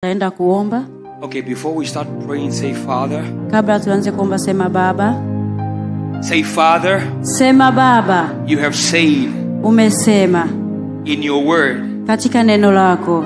Tutaenda kuomba. Okay, before we start praying, say Father. Kabla tuanze kuomba sema Baba. Say Father. Sema Baba. You have said umesema in your word katika neno lako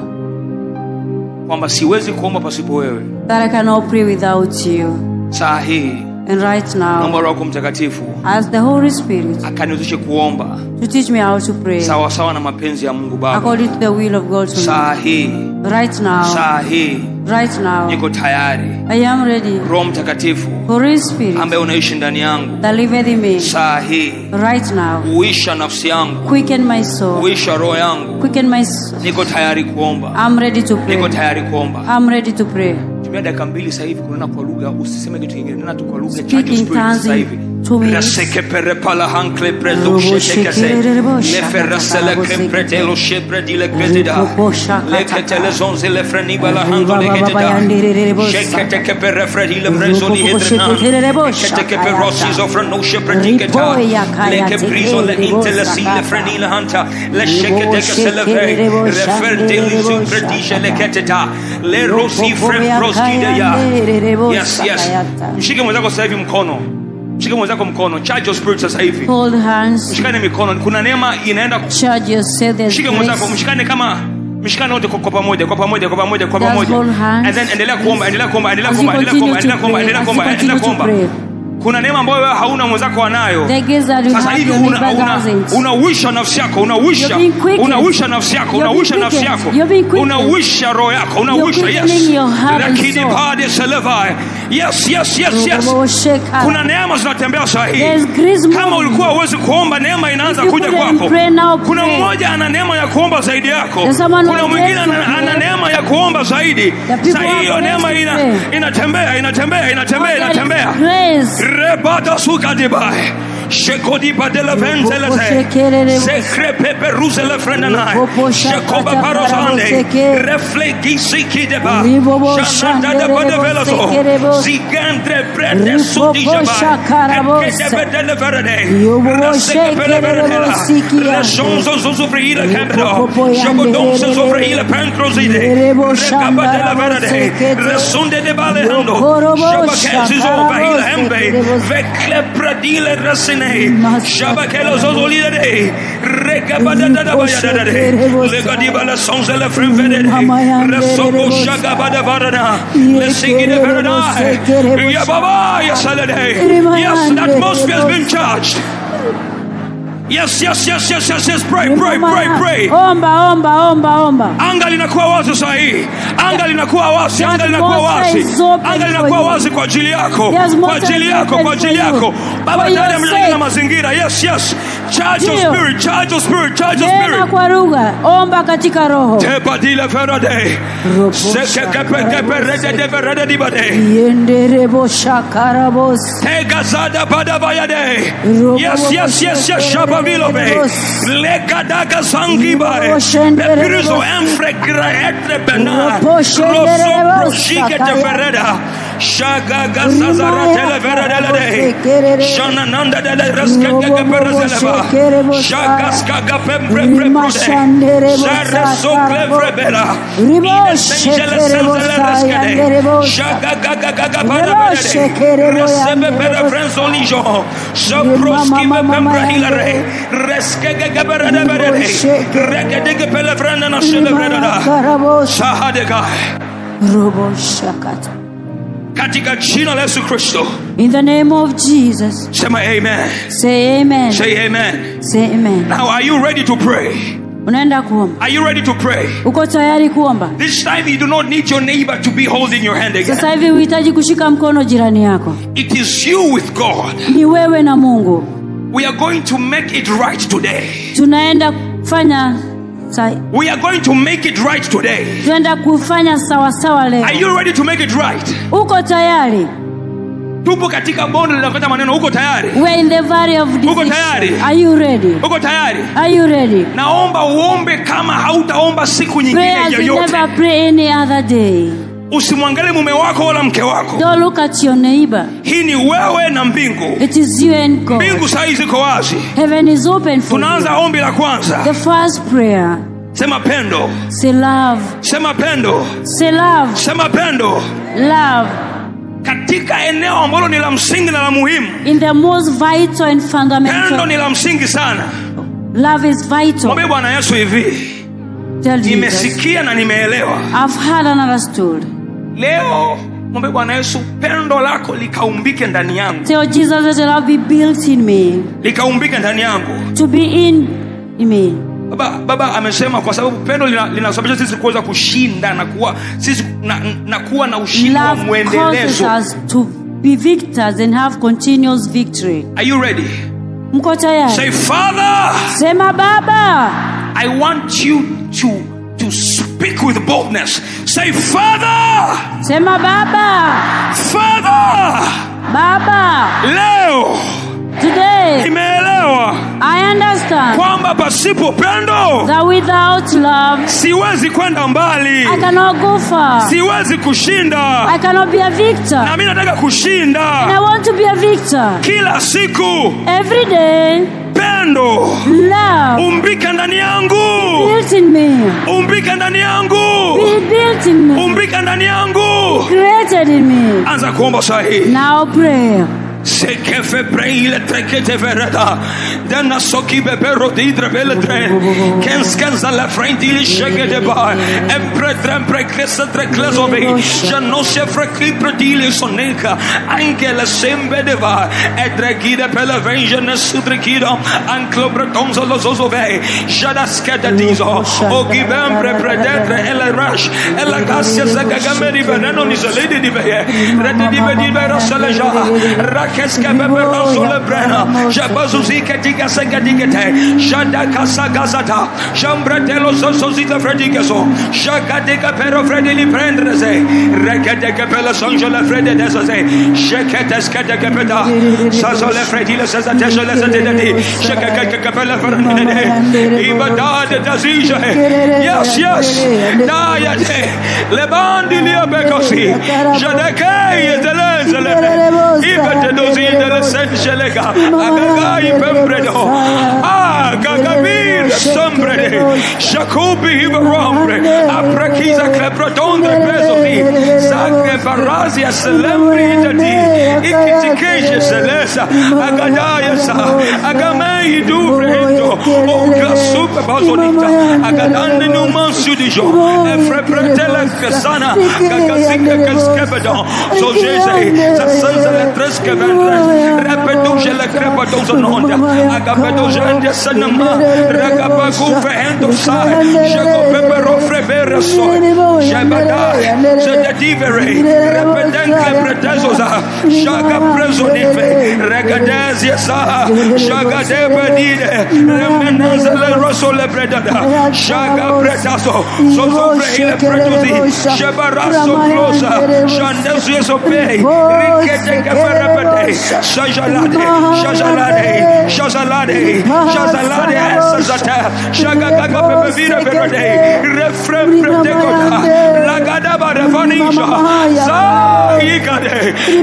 kwamba siwezi kuomba pasipo wewe. That I cannot pray without you. Saa hii and right now, naomba Roho Mtakatifu as the Holy Spirit akaniwezeshe kuomba to teach me how to pray sawa sawa na mapenzi ya Mungu Baba. According to the will of God. Saa hii right now, saa hii right now, niko tayari. I am ready. Roho Mtakatifu Holy Spirit ambaye unaishi ndani yangu, that liveth in me, saa hii right now, uisha nafsi yangu, quicken my soul, uisha roho yangu, quicken my soul. Niko tayari kuomba. I'm ready to pray. Niko tayari kuomba. I'm ready to pray. Tumia dakika 2 sasa hivi kunena kwa lugha, usiseme kitu kingine, nena tu kwa lugha. Speak in tongues sasa hivi. Raseke per pala hankle predo shekese. Le ferasele kemprete lo shepredi le kredida. Le ketele zonze le freni bala hando le ketida. Shekete ke per fredi le brezoli hedrena. Shekete ke per rossi zofra no shepredi keta. Le ke brizo le intelesi le freni le hanta. Le shekete ke seleve. Referte li zupredisha le keteta. Le rosi frem proskide ya. Yes, yes. Mshike mwenzako sasa hivi mkono. Mshike mwenzako mkono. Charge your spirit sasa hivi. Hold hands. Mshikane mikono. Kuna neema inaenda. Charge yourself. Mshike mwenzako, mshikane kama mshikane wote kwa pamoja, kwa pamoja, kwa pamoja, kwa pamoja. And then endelea kuomba, endelea kuomba, endelea kuomba, endelea kuomba, endelea kuomba, endelea kuomba, endelea kuomba. Kuna neema ambayo wewe hauna mwenzako anayo. Sasa hivi unawisha nafsi yako, unawisha nafsi yako, unawisha nafsi yako, unawisha roho yako, unawisha. Yes. Lakini baada ya salva. Yes, yes, yes, yes. Kuna neema zinatembea sasa hivi. Kama ulikuwa huwezi kuomba, neema inaanza kuja kwako. Kuna mmoja ana neema ya kuomba zaidi yako. Kuna mwingine ana neema ya kuomba zaidi. Sasa hiyo neema inatembea, inatembea, inatembea, inatembea. Rebada sukadibai. Shekodi badela venzele sekre pepe ruzele frenanai shekoba parozande reflegi sikideba shananda de badevelazo zigandre brede sudijaba ekede bedele verade raseke pele veredela reshonzo zuzufriile kembedo shabodonzo zufriile pentrozide rekabadele verade resunde de balehando shabakezi zofahile hembe vekle pradile resine Shabakelo zozolide de rekabada da bayada de legadiba la sonze la fremvede resoko shagabada varada lesigide verada ya baba ya salade. Yes, the atmosphere has been charged. Yes, yes, yes, yes, yes, yes. Pray, pray, pray, pray. Omba, omba, omba, omba. Anga linakuwa wazi sasa hii. Anga linakuwa wazi, anga linakuwa wazi. Anga linakuwa wazi kwa ajili yako. Kwa ajili yako, kwa ajili yako. Baba ndani mnajenga mazingira. Yes, yes. Charge your spirit, charge your spirit, charge your spirit. Kwa lugha, omba katika roho. Tebadile ferade. Sekekepekerede de verade di bade. Yenderebo shakarabos. Tegazada badavayade. Yes, yes, yes, yes. Shabavilobe. Lekadaga sangibae. Pepirizo enfregra etre benar. Rosso proshike te fereda. Shagaga sazara televeredele. Shanananda de raskeke perezeleba. Shagaskaga pembre prode. Sharaso clevrebela. Inessengele senzele raskede. Shagaga paravedele. Resebe perefrenzolijo. Soproski pembre hilare. Reskege peredele. Regedege pelevrena na shelevredada. Shahadega. Robo shakata. Katika jina la Yesu Kristo. In the name of Jesus. Sema amen. Say amen. Say amen. Say amen. Now are you ready to pray? Unaenda kuomba. Are you ready to pray? Uko tayari kuomba? This time you do not need your neighbor to be holding your hand again. Sasa hivi uhitaji kushika mkono jirani yako. It is you with God. Ni wewe na Mungu. We are going to make it right today. Tunaenda kufanya We are going to make it right today. Tunaenda kufanya sawa sawa leo. Are you ready to make it right? Uko tayari? Tupo katika bonde la maneno. Uko tayari? We are in the valley of decision. Uko tayari? Are you ready? Uko tayari? Are you ready? Naomba uombe kama hautaomba siku nyingine yoyote. Pray as you never pray any other day. Usimwangalie mume wako wala mke wako. Don't look at your neighbor. Hii ni wewe na mbingu. It is you and God. Mbingu sasa ziko wazi. Heaven is open for you. Tunaanza ombi la kwanza. The first prayer. Sema pendo. Say love. Sema pendo. Say love. Sema pendo. Love. Katika eneo ambalo ni la msingi na la muhimu. In the most vital and fundamental. Pendo ni la msingi sana. Love is vital. Mwambie Bwana Yesu hivi. Nimesikia na nimeelewa. I've heard and understood. Leo mwambie Bwana Yesu, pendo lako likaumbike ndani yangu. Tell Jesus that love be built in me. Likaumbike ndani yangu. To be in me. Baba amesema kwa sababu pendo linasababisha sisi kuweza kushinda na kuwa sisi na kuwa na ushindi wa muendelezo. Love causes us to be victors and have continuous victory. Are you ready? Mko tayari? Say Father. Sema Baba. I want you to speak with boldness. Say Father. Sema Baba. Father. Baba. Leo. Today. Nimeelewa. I understand. Kwamba pasipo pendo. That without love. Siwezi kwenda mbali. I cannot go far. Siwezi kushinda. I cannot be a victor. Na mimi nataka kushinda. And I want to be a victor. Kila siku. Every day. Pendo. Love. Umbika ndani yangu. Built in me. Umbika ndani yangu. Be built in me. Umbika ndani yangu. Created in me. Anza kuomba sahihi. Now pray. Se che febrile trekete verada dana soki bebero di drevele tre ken scanza la frentili shegede ba empretrem preklesa treklezovi janossia frekli predili soneka anche la sembe de va e dregide per la vengeance sudrekida anclo bretonzo lo zozove jadaskeda dizo o gibembre predetre e la rush e la gassia zagagameri veneno ni salidi di be redi di be di vera salaja Keska bebero sulle brena jabazuzi katika sangadigete jada kasa gazata jambratello sosita fredigeso jagadega pero fredili prendreze rekadega pela sangela frededezase sheketeska de kapeta sasole fredile sazate jole zadedi shekaka kapela fredine ibadade dazija yes dayate lebandi liabekosi jadake yedelezele ibate dozi delle sencelega agagai pembredo gagavir sombrede jacobi hiberombre aprakiza cleprotonde pesoti sacre barazia celebritati ikitikeje celesa agadaya sa agamei duvrendo o grasupe bazonita agadande no mansu di jo e frepretela casana gagazika caskebedo so jese sa sanza le tresca repetuže le krepatou zononda agapedo jende sanama ragabagu fehendo sai jago pepero frevera so jabada jedivere repeten klepretezoza jaga prezonife regadezia sa jaga debedide remenanza le rosole predada jaga pretaso so frehile pretuzi jabaraso closa jandezio so pei rikete kaferepete Shajalade, Sazata, Shagagaga Pevira Verde, Refrem Pretecoda, Lagadaba Revanisha, Saigade,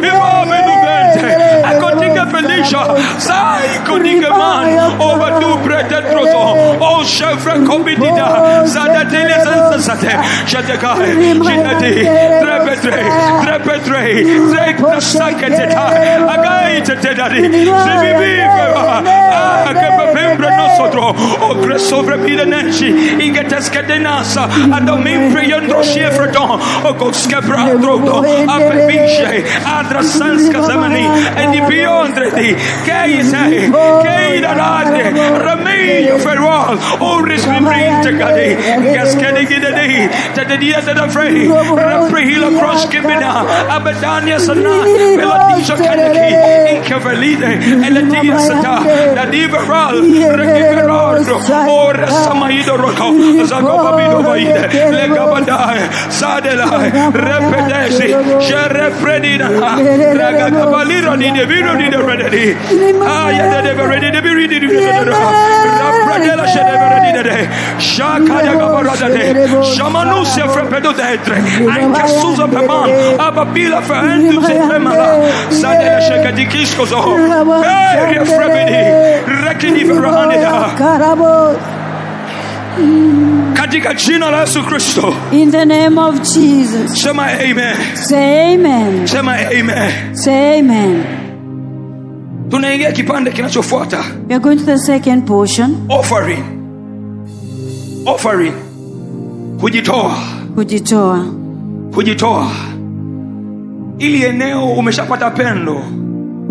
Imamenubente, Akotika Felicia, Saikonika Man, over two Pretetroso, O Chefre Comidida, Sadatele Sazate, Shatakai, Jinati, Trepetre, Trek Saketeta, Agai Tedadi, Seviviva, Agapembre Nosotro, O Gresovre Pidanenci, Ingetescadenasa, Adomim Preyandro Chefredon, O Coxcabra Drodo, Apebiche, Adra Sanska Zamani, and the Biondredi, Kaisai, Kaidanade, Ramey Ferrol, O Rismimri, Cascadi, Tadia to the Frey, Raprehila Cross Kibina, Abadania Sana, Belatisha Kanaki, Incavalide, Elatia Sata, Nadiveral, Regiverado, or Samaido Rocco, Zagobabido Vaide, Legabadai, Sadela, Repedesi, Sherepredina, Ragabalira, the Viro di the Reddy, I never ready to be ready to be Rapradella Shedevere, Shaka Gabarade, Shamanusia Frepedo Detre, and Casusa Paman, Ababila for Andrews and Pemala, Sadela Shekadikiscoso, Area Frebidi, Rekini Veranida. katika jina la Yesu Kristo. In the name of Jesus. Sema amen. Say amen. Sema amen. Say amen. Tunaingia kipande kinachofuata. We are going to the second portion. Offering. Offering. Kujitoa. Kujitoa. Kujitoa. Ili eneo umeshapata pendo.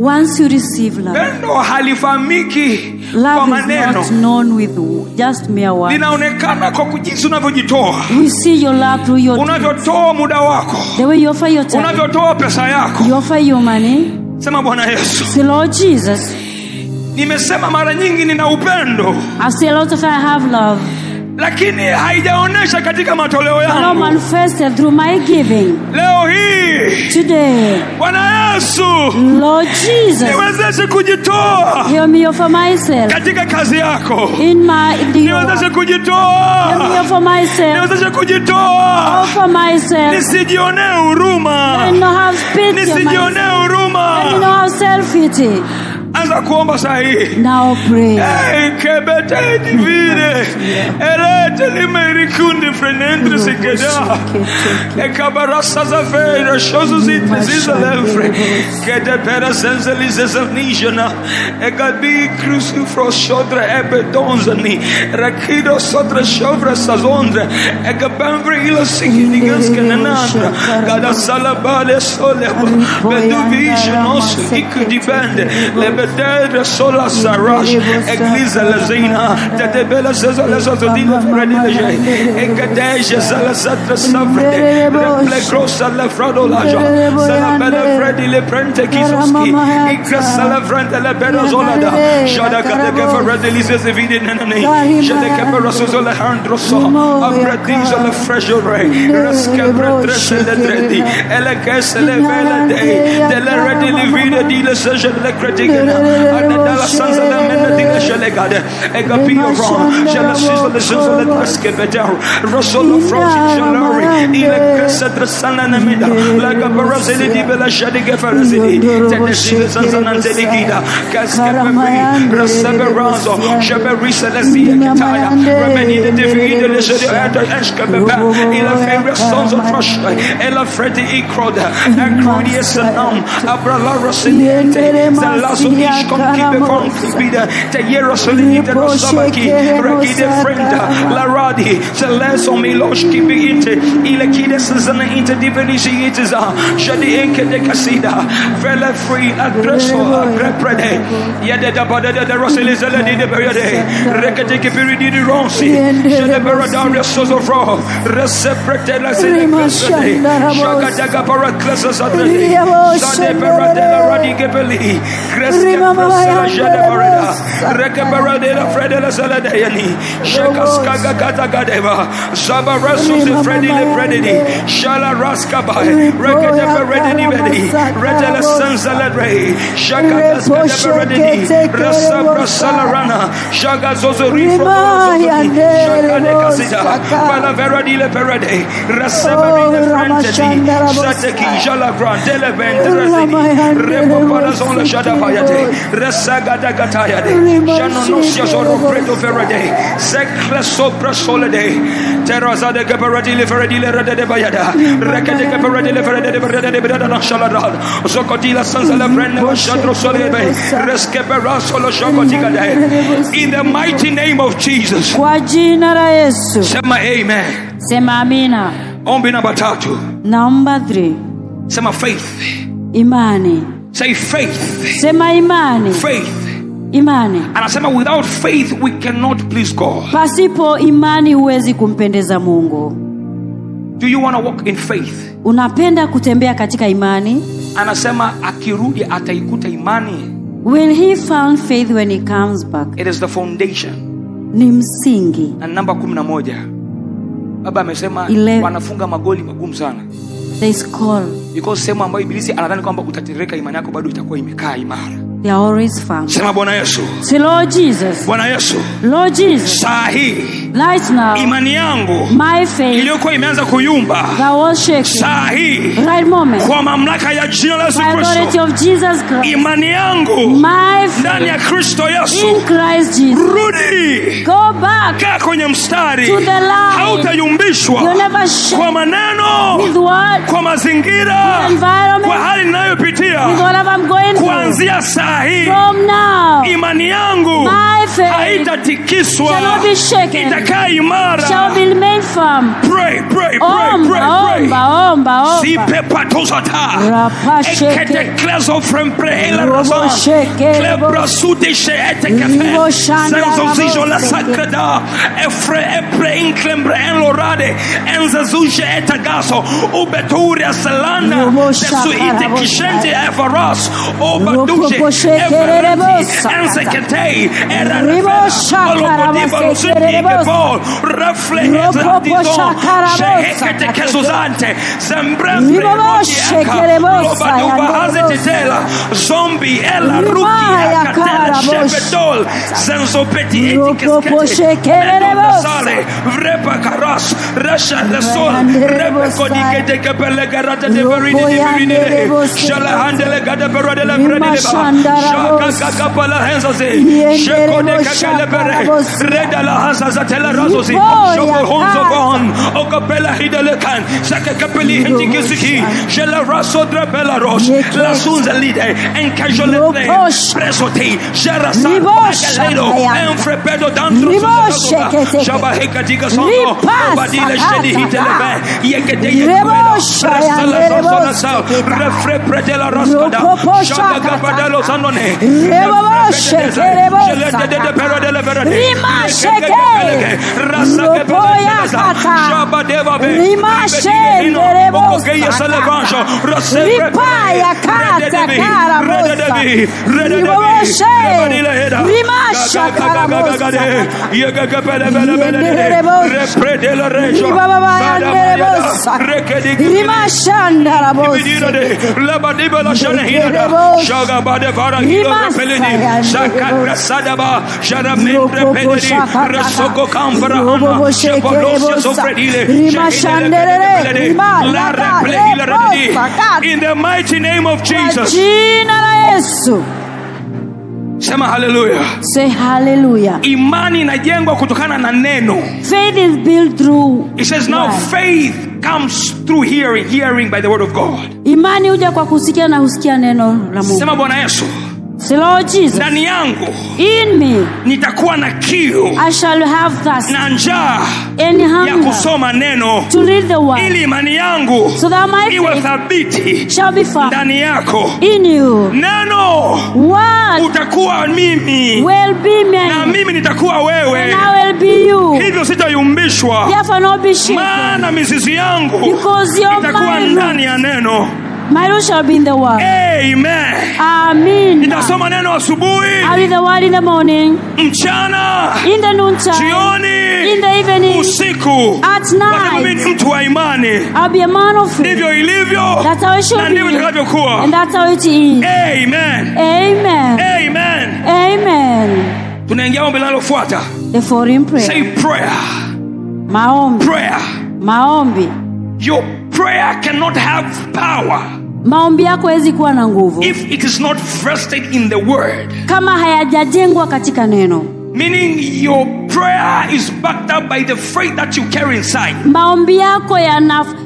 Once you receive love, pendo halifahamiki kwa maneno. Love is not known with just mere words. Linaonekana kwa jinsi unavyojitoa. We see your love through your unavyotoa muda wako. The way you offer your time. Unavyotoa pesa yako. You offer your money. Sema Bwana Yesu. Say Lord Jesus. Nimesema mara nyingi nina upendo. I say a lot of I have love. Lakini haijaonesha katika matoleo yangu. Not manifested through my giving. Leo hii. Today. Bwana Yesu. Lord Jesus. Niwezeshe kujitoa. Hear me offer myself. Katika kazi yako. In my niwezeshe kujitoa. Hear me offer myself. Niwezeshe kujitoa. Offer myself. Nisijionee huruma. I don't have pity. Nisijionee huruma. I don't have self-pity. Anza kuomba sahi. Now pray. Kebete divine. Elete limerikundi frenendre sekeda. Ekabarasa za feira shozu zitziza lefre. Kede pera senzeliza nijana. Egabi cruci fro shodre ebedonzani. Rakido sodre shovre sazondre. Egabambre ilo sikidigans kenanandra. Gada salabale solebo. Beduvision also ikudibende. Bedere sola sarash eglise lazina de bela zeza lazodina fredile egadeje zala satra savrede le grossa la frado laja sala bela fredile prente kisoski ikra sala frente la bela zolada shada kada ke fredile zeze vide nanani shada ke rasozola handroso abradizo la freshore raska pretrese le dredi ele ke se le vela de la redile vide di le seje le critique Anadala sons of them in the thing that shall God. Egapio from Jealousy of the sons of the Escabetar, Russell of Frozen Jalari, Electricity, the sun and the middle, like a Barazility, Bella Shadiga Farazili, Tennessee, the sons of Anteligida, Cascapari, Rasaberanzo, Shabarisa, the Sea Kataya, Remedy the Divide, the Shadiata, Escababa, Ella favorite sons of Russia, Ella Freddy Ecroda, and Crodius and Abrala Rossiniente, the Lazo. Keep on Spida, Tayero Solita Rosabaki, Rakide Frenda, Laradi, Celeste Milosh, keep it, Ilakides is an interdivisi, it is a Shadi Enke de Casida, Vela Free, Adresso, Reprede, Yada Bada, the Rosalizella de Berade, Rekateke Piridi Ronsi, Shadabaradaria Sozofro, Reseprete la Sede, Shagadaga Paraclasas Adrede, Sade Paradella Radigabeli, Remember Rekabaradela Fredela Saladayani, Shakaskaga Gadeva, Sabarasus the Freddy Lepredity, Shala Raskabai, Rekadeva Redini, Redela Sansaladre, Shakaska Redini, Rasabra Salarana, Shaga Zozori from Shaka Casita, Palavera di Leperade, Rasabari the Frantati, Sateki Jala Grandela Bend, Remo Parazon la Shadapayate. Resagada Gatayade, Janonosia Zoro Preto Verade, Secla Sopra Solide, Terraza de Gabaradi Leveradile de Bayada, Recade Gabaradi Leverade de Bedana Shaladal, Zocotila Sansa Brenda Shadro Solebe, Rescapera Solo Shokotica. In the mighty name of Jesus. Sema amen. Sema amina. Ombi number 3. Number 3. Sema faith. Imani. Say faith. Sema imani. Faith. Imani. Anasema without faith we cannot please God. Pasipo imani huwezi kumpendeza Mungu. Do you want to walk in faith? Unapenda kutembea katika imani? Anasema akirudi ataikuta imani. Will he find faith when he comes back? It is the foundation. Ni msingi. Na namba 11. Baba amesema wanafunga magoli magumu sana. They score. Because sema ambayo ibilisi anadhani kwamba utatereka imani yako bado itakuwa imekaa imara. They are always found. Sema Bwana Yesu. Say Lord Jesus. Bwana Yesu. Lord Jesus. Sahi Right now, imani yangu my faith iliyokuwa imeanza kuyumba that was shaking, saa hii right moment, kwa mamlaka ya jina la Yesu by authority Kristo, of Jesus Christ, imani yangu my ndani ya faith Kristo Yesu, in Christ Jesus, rudi, go back kaa kwenye mstari, to the line. hautayumbishwa You'll never shake kwa maneno, with what, kwa mazingira, environment, kwa hali ninayopitia. with whatever I'm going through. Kuanzia saa hii From now, imani yangu my faith haitatikiswa, shall not be shaken, itakaa imara. shall be remain firm. Pray, pray, pray, Omba, pray, pray. omba, omba, omba. Zipe patosata. Rapa sheke. Ekete klezo frempre ela Robo razan. sheke. Klebra sute she ete kefe. Ribo shanda Zenzo rabo zijo la sheke. sakrada. Efre epre inklembre en lorade. Enza zuje eta gaso. Ubeturi aselanda. Robo Desu shaka ite rabo kishente sheke. evaras. Obaduje. Robo sheke rebo sakata. Enze ketei. Era Ribo refera. shaka Olokodiva rabo lusuti sheke rebo ikebol. Refle Robo ezadizon. shaka rabo Shehekete sakata. kesuzante. Zembrefre Ribo roti sheke eka. rebo Lobaduba sayande hazititela. Zombie ela Ribo ruki ya akatela karabo shepetol. Zenzopeti Robo etikeskete. sheke rebo Mendo sale. Vrepa karas. Resha resol. Repe kodikete kepele garate de veridi di veridi. Shala handele gade berode le veridi ba. Shaka kakapala henzazi. Shekode kakele bere. Reda la hanzaza tela razozi. Shoko honzo bon. Okapela hidele kan. Saka kapeli hindi kisiki. Shela raso drabela ros. La sunza lide. En casualete. Presote. Shara sa. Agalelo. En frepedo dantro. Shaba heka diga sondo. Obadile shedi hitele be. Yekete yekwela. Resala zona sa. Refre predela raskada. Shaka kapadelo sanone. Rebo sheke rebo Shelete de pero de la verade. Rima sheke. Rasa ke Ropoya kata. Shaba deva be. Rima sheke rebo Okokeya salevanjo. Rase Ripaya kata karabosa. Rebo sheke. Rima shakarabosa. Yega kapele bele bele. Repre la rejo. Rima shandarabosa. Labadiba la shanehida. Shaga bade vara hilo pelini. Shaka sadaba. Shara membre pelini. Resoko kamfara ana. Shepolosia sofredile. Rima shandere. Rima La replegile redini. In the mighty name of Jesus. Jina la Yesu. Sema hallelujah. Say hallelujah. Imani inajengwa kutokana na neno. Faith is built through. It says now faith comes through hearing by the word of God. Imani huja kwa kusikia na husikia neno la Mungu. Sema Bwana Yesu. Say Lord Jesus. Ndani yangu in me nitakuwa na kiu I shall have thirst na njaa and ya hunger kusoma neno to read the word, ili imani yangu so that my iwe faith thabiti shall be firm ndani yako. in you. Neno Word utakuwa mimi will be na me mimi nitakuwa and wewe, I will be you. hivyo sitayumbishwa, Therefore not be shaken, maana mizizi yangu because your itakuwa ndani ya neno. my root shall be in the word. Amen. Amen. Nitasoma neno asubuhi, I'll read the word in the morning, mchana, in the noontime, jioni, in the evening, usiku. at Kwa sababu mimi night. ni mtu wa imani. I'll be a man of faith. Ndivyo ilivyo That's how it na should ndivyo be, itakavyokuwa. and that's how it is. Amen. Amen. Amen. Amen. Tunaingia ombi linalofuata. The foreign Say prayer. prayer. Maombi. Prayer. Maombi. Your prayer cannot have power Maombi yako hawezi kuwa na nguvu if it is not vested in the word. kama hayajajengwa katika neno. Meaning your prayer is backed up by the faith that you carry inside. Maombi yako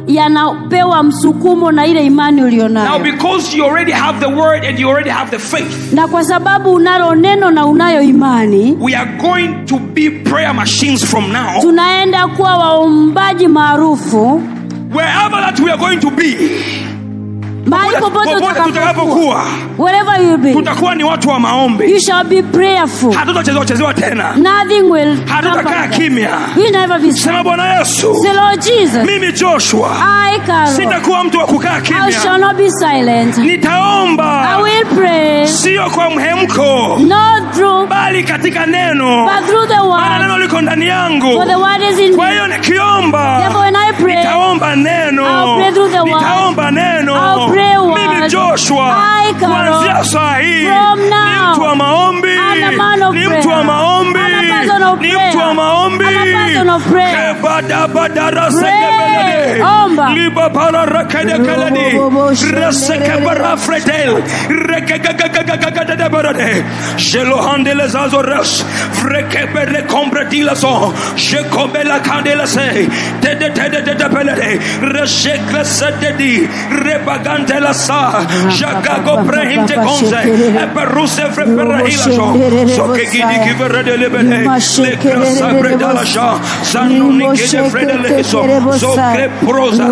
yanapewa msukumo na ile imani Now ulionayo. because you already have the word and you already have the faith, Na kwa sababu unalo neno na unayo imani, we are going to be prayer machines from now. tunaenda kuwa waombaji maarufu Wherever that we are going to be, mahali popote utakapokuwa. tutakapokuwa, Wherever you be, tutakuwa ni watu wa maombi. you shall be prayerful. Hatutachezewa tena. Nothing will Hatutakaa happen. kimya. We never be silent. Sema Bwana Yesu, Say Lord Jesus, mimi Joshua I Carol, sitakuwa mtu wa kukaa I shall kimya. not be silent. I Nitaomba will pray, sio kwa mhemko, not through, bali katika neno. but through the Maana word. neno liko ndani yangu. For the word is in Kwa me. hiyo nikiomba, Therefore when I pray, nitaomba neno. I'll pray through the word. Nitaomba neno. I'll pray word. Mimi Joshua, I, Carol, kuanzia saa hii from ni now, mtu wa maombi. And a man of Ni prayer. mtu wa maombi. And a person of Ni prayer. mtu wa maombi. And a person of prayer. Pray. Omba. Liba para rakade kaladi. Raseke bara fretel. Rekegagagagagagagada barade. Jelo handele zazoras. Freke le compretila so. Je kobela kandela se. Tede pelade. Reshekle sededi. Rebagante la sa. Jagago prehinte konze. Eperuse freperahila so. So ke gidi kiverede lebele. Le grasa predala sha. Zanuni kede fredele so. So kre proza.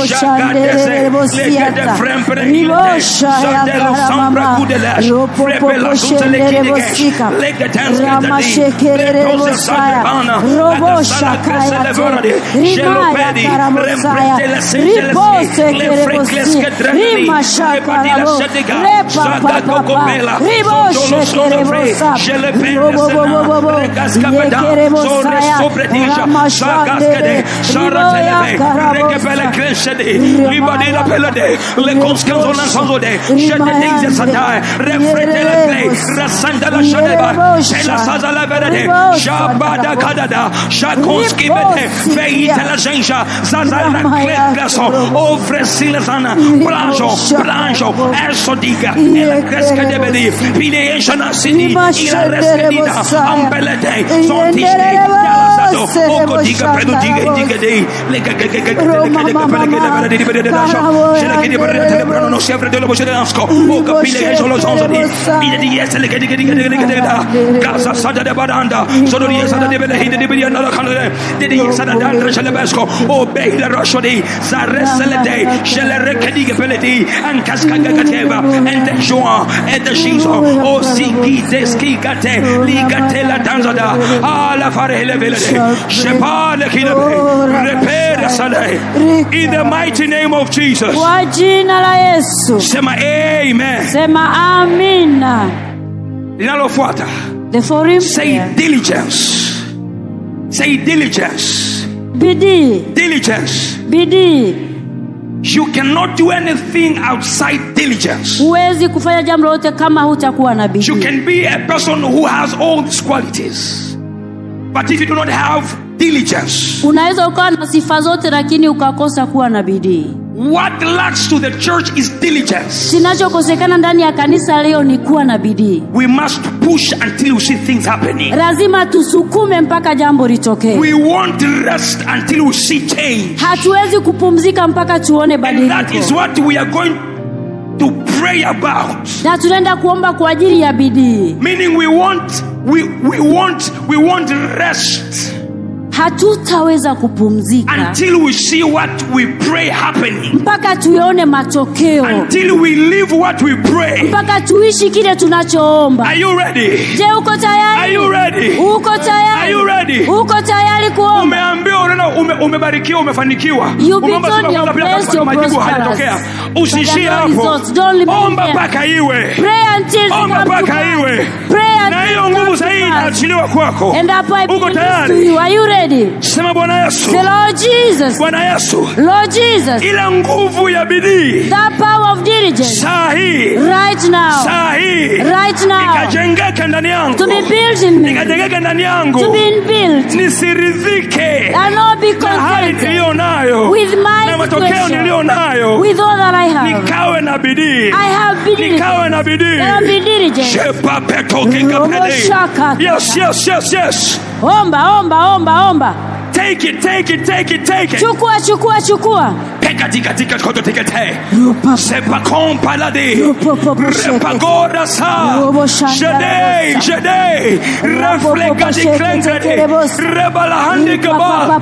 Jagadeze. Legede fremprehile. Zadelo sambra kudelash. Frepela sutele kidege. Legedens ketadi. Leproze sadebana. Adasala kresele verade. Jelopedi. Rempretele singelesi. Lefrekles kedreneli. Rebadila sedega. Zagago kopela. Zodolo sonofre. Jelepende sena. Regas kapeda. Zore sobredija. Zagas kede. Zara telebe. Rekepele klesedi. Libadila pelade. Le conscanzolan sanzode. Jededize sadai. Refretele play. Rasandala shadeba. Tela sazala verade. Shabada kadada. Shakonski bede. Fei intelligenza. Zazala kleklaso. Ofresile sana. Blanjo. Esodiga. Ele cresca de bedi. Pideation sini. Ila reskedida. Ambelede. Zontiste. Yalasado. Okodiga pedudiga diga dei. Lega non si apre dello voce dell'asco o capire che sono zonzoni ide di essere che casa sada de baranda sono di sada de belle hide di biana la canale di sada d'andre ce le besco o beila rosodi saressele dei cele recadiga peleti an cascaga cateva and joa e de shiso o siki deski gate ligate la danzada ala fare le vele shepale kile repere sale in the mighty name of Jesus. Kwa jina la Yesu. Sema amen. Sema amina. Linalofuata. The foreign say diligence. Say diligence. Bidii. Diligence. Bidii. You cannot do anything outside diligence. Huwezi kufanya jambo lolote kama hutakuwa na bidii. You can be a person who has all these qualities, but if you do not have diligence, unaweza ukawa na sifa zote lakini ukakosa kuwa na bidii. What lacks to the church is diligence. Kinachokosekana ndani ya kanisa leo ni kuwa na bidii. We must push until we see things happening. Lazima tusukume mpaka jambo litokee. We won't rest until we see change. Hatuwezi kupumzika mpaka tuone badiliko. And that is what we are going to pray about. Na tunaenda kuomba kwa ajili ya bidii. Meaning we won't rest. Hatutaweza kupumzika until we see what we pray happening. Mpaka tuone matokeo. Until we live what we pray. Mpaka tuishi kile tunachoomba. Are you ready? Je, uko tayari? Are you ready? Uko tayari? Are you ready? Uko tayari kuomba? Umeambiwa umebarikiwa, umefanikiwa. Umeomba majibu hayatokea. Usishie hapo. Omba mpaka iwe. Pray until omba mpaka iwe. Na hiyo nguvu zaidi inaachiliwa kwako. Uko tayari? Are you ready? Sema Bwana Yesu. Say Lord Jesus. Bwana Yesu. Lord Jesus. Ile nguvu ya bidii. The power of diligence. Sahi. Right now. Sahi. Right now. Ikajengeke ndani yangu. To be built in me. Ikajengeke ndani yangu. To be built. Nisiridhike. And not be content. Hali niliyo nayo. With my na matokeo niliyo nayo. With all that I have. Nikawe na bidii. I have bidii. Nikawe na bidii. I be diligent. Shepa petoke kapede. Yes. Omba. Take it. Chukua. Katika koto tekete. Sepa kompalade. Repagora sa. Jede. Reflega di klengade. Rebala hande kaba.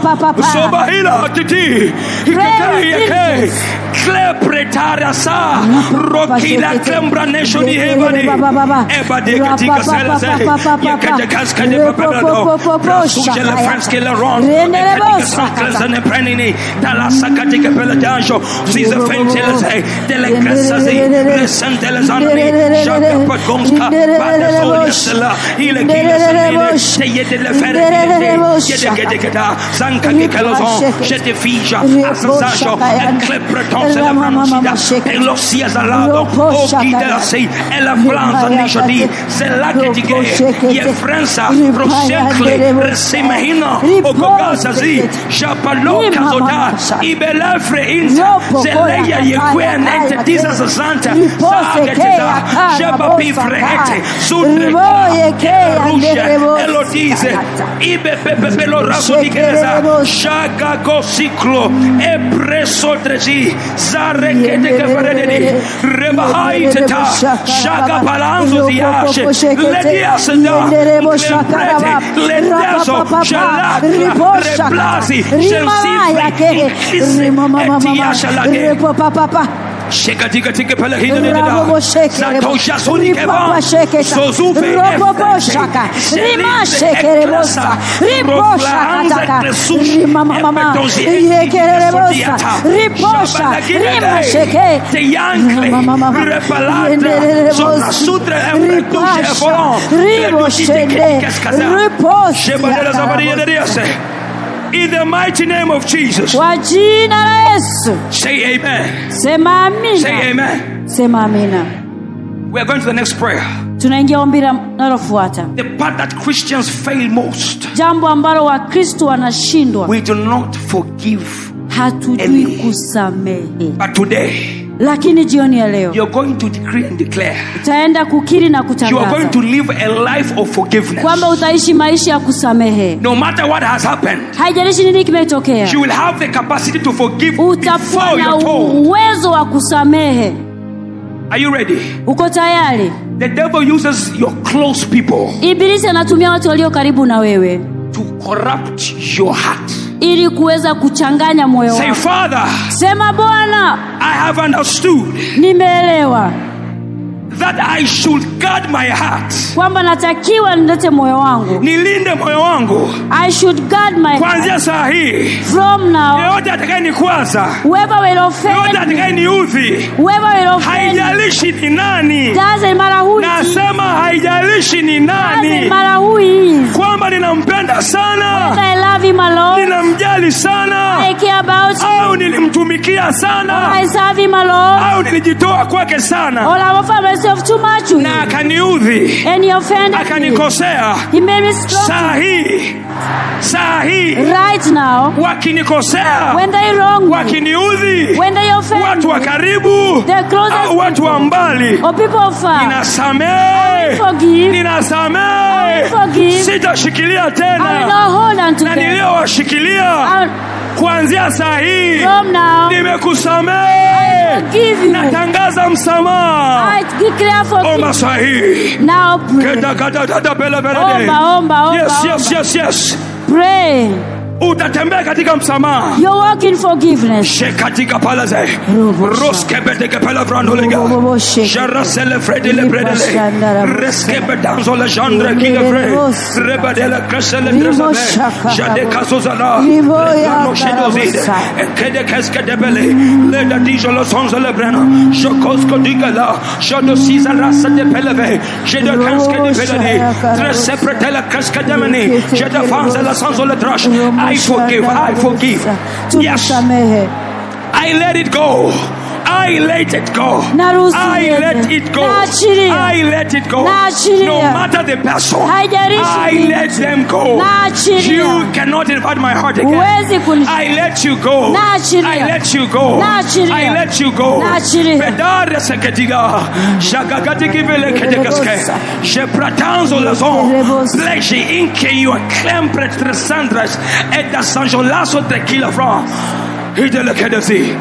Sobahila titi. Ikake. Klepretara sa. Rokila klembra nesho di hebani. Ebade katika selase. Yakate kaskade papelado. Sujela franske la ron. Katika sakla zane prenini. Dala sakatika pele. Dajo, Caesar Fentelese, Delecasazi, Resantelezani, Jacques Pagonska, Badasolia Sela, Ilekila Sede de Ferrete, Yedegedegeda, Zanka Nicolazon, Jetefija, Asazajo, and Clepreton Celebrancida, Elosia Zalado, Okida Sei, Ella Franza Nishadi, Zelaketike, Yefrensa, Rosenkle, Resemahino, Ogogazazi, Shapaloka Zoda, Ibelafre Inza, Zeleya Yequen, Ente Dizas Santa, Sageteza, Shabapi Frehete, Sudre, Rusha, Elodize, Ibe Pepelo Rasodikeza, Shaga Gosiclo, Epreso Trezi, Zarekete Cavaredi, Rebahaiteta, Shaga Palanzo Diashe, Lediasenda, Lemprete, Ledazo, Shalak, Replasi, Chelsea, Etiashalake. Sheka tika tika pala hina nida. Satosha suni keva. Sozufe efrete. Rima shekerebosa. Riposha kataka. Rima mama. Yekerebosa. Riposha. Rima sheke. Teyankle. Repalatra. Sona sutre emretushe efolon. Riboshende. Riposha. Shebadela zabadiya nediase. In the mighty name of Jesus. Say amen. Say amen. We are going to the next prayer. The part that Christians fail most. We do not forgive early. But today, lakini jioni ya leo, you're going to decree and declare, utaenda kukiri na kutangaza, you are going to live a life of forgiveness, kwamba utaishi maisha ya kusamehe. No matter what has happened, haijalishi nini kimetokea, you will have the capacity to forgive before you're told. Uwezo wa kusamehe. Are you ready? Uko tayari? The devil uses your close people. Ibilisi anatumia watu walio karibu na wewe to corrupt your heart, ili kuweza kuchanganya moyo wako. Say, Father, sema Bwana, I have understood, nimeelewa, that I should guard my heart, kwamba natakiwa nilete moyo wangu, nilinde moyo wangu. I should guard my kuanzia saa hii, from now, yote atakayenikwaza, whoever will offend, yote atakayeniudhi, whoever will offend, haijalishi ni nani, doesn't matter who, nasema haijalishi ni nani, doesn't matter who is, kwamba ninampenda sana, I love him a lot, ninamjali sana, I care about him, au nilimtumikia sana, I serve him a lot, au nilijitoa kwake sana, all I offer myself too much, na akaniudhi, and he offended, akanikosea, he made me strong. Sahi, right now, wakinikosea, when they wrong, wakiniudhi, when they offend, watu wa karibu, au watu wa mbali, or people of far, ninasamehe, sitashikilia tena, na niliowashikilia kuanzia saa hii, nimekusamehe, natangaza msamaha, omba saa hii, omba, yes, pray. Utatembea katika msamaha. You walk in forgiveness. Shekatika palaze. Roskebete kepela brandolega. Jarasele fredele bredele. Reskebe danzola jandre kigefre. Rebadela kasele dresabe. Jade kasozala. No shedozide. Ekede keske debele. Leda dijolo sonzele brena. Shokosko digala. Shodo siza rasa de peleve. Jede kanske de pelene. Trese pretela kaske demeni. Jede fanzela sonzole trash. I forgive. Yes. I let it go. I let it go. No matter the person, I let them go. You cannot invade my heart again. I let you go. I let you go. Pedare seketiga. Shagagati kivele kedegaske. Je pratanzo lazon. Pleji inke you clempret tresandras. Et da sanjolaso tequila from. Hidele kedesi.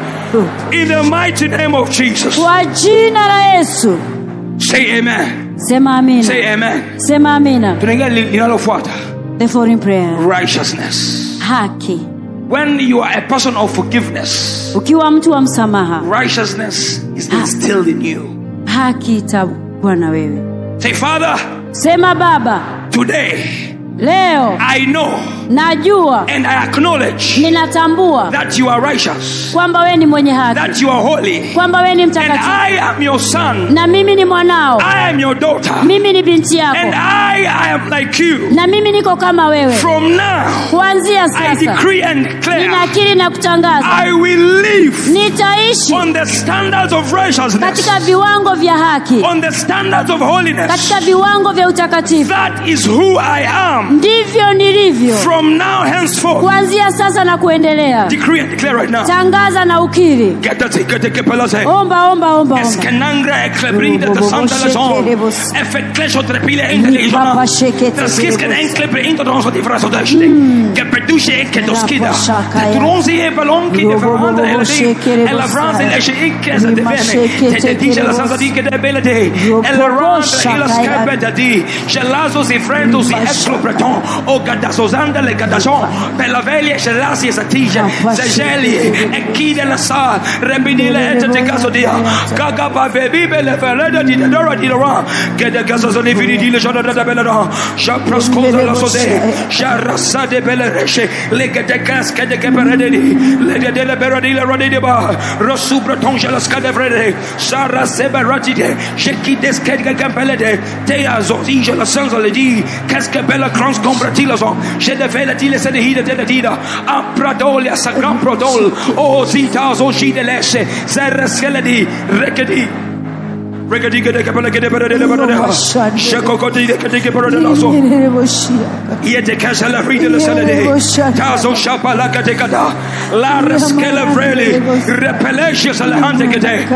In the mighty name of Jesus. Say amen. Say amen. The following prayer. Righteousness. Haki. When you are a person of forgiveness, righteousness is instilled in you. Haki itakuwa na wewe. Say, Father, sema Baba, today Leo I know najua and I acknowledge ninatambua that you are righteous, kwamba wewe ni mwenye haki, that you are holy, kwamba wewe ni and mtakatifu, I am your son, na mimi ni mwanao, I am your daughter, mimi ni binti yako, and I am like you. na mimi niko kama wewe. From now Kuanzia I sasa decree and declare ninakiri na kutangaza I will live nitaishi on the standards of righteousness, katika viwango vya haki, on the standards of holiness. katika viwango vya utakatifu. That is who I am. Ndivyo nilivyo From now henceforth. kuanzia sasa na kuendelea. Decree and declare right now. Tangaza na ukiri. Omba. Omba. Eskenangra eklebrinde de sandelazon. Effectlesho trepile intelligent. Traskisken enklebre introdonso di frasodashte. Que produce que doskida. De tronzi e balonki de verandere eledi. E la franze leshe ikke se devene. Te dice la sanza di che de belede. E la randre e la scapeta di. Gelazo si frento si esclobreton. O gadasozanda le gadazon. Per la veglia se lasi esatije. Se geli e chi della sa. Rembinile e te caso dia. Gaga ba baby belle fereda di dora di dora. Che de caso sono i figli di le giornate da bella da. Ja proscosa la sode. Ja rassa de belle resce. Le che de casca de che peredi. Le de le peredi le rodi de ba. Rosu breton je la scade frede. Sara seberati de. Je qui des che campelede. Te azoti je la sanza le di. Casca bella crons compratilas on. Je de vela di le sede hida de dida. A pradolia sa gran prodol. O zita zo shi de lesce. Serra skeledi. Rekedi. Rekedi che de capella che de perede de perede. Shako koti de che perede la so. Yete casa la ride le sede. Tazo shapala che de kada. La reskele vreli. Repelesce la hande che de.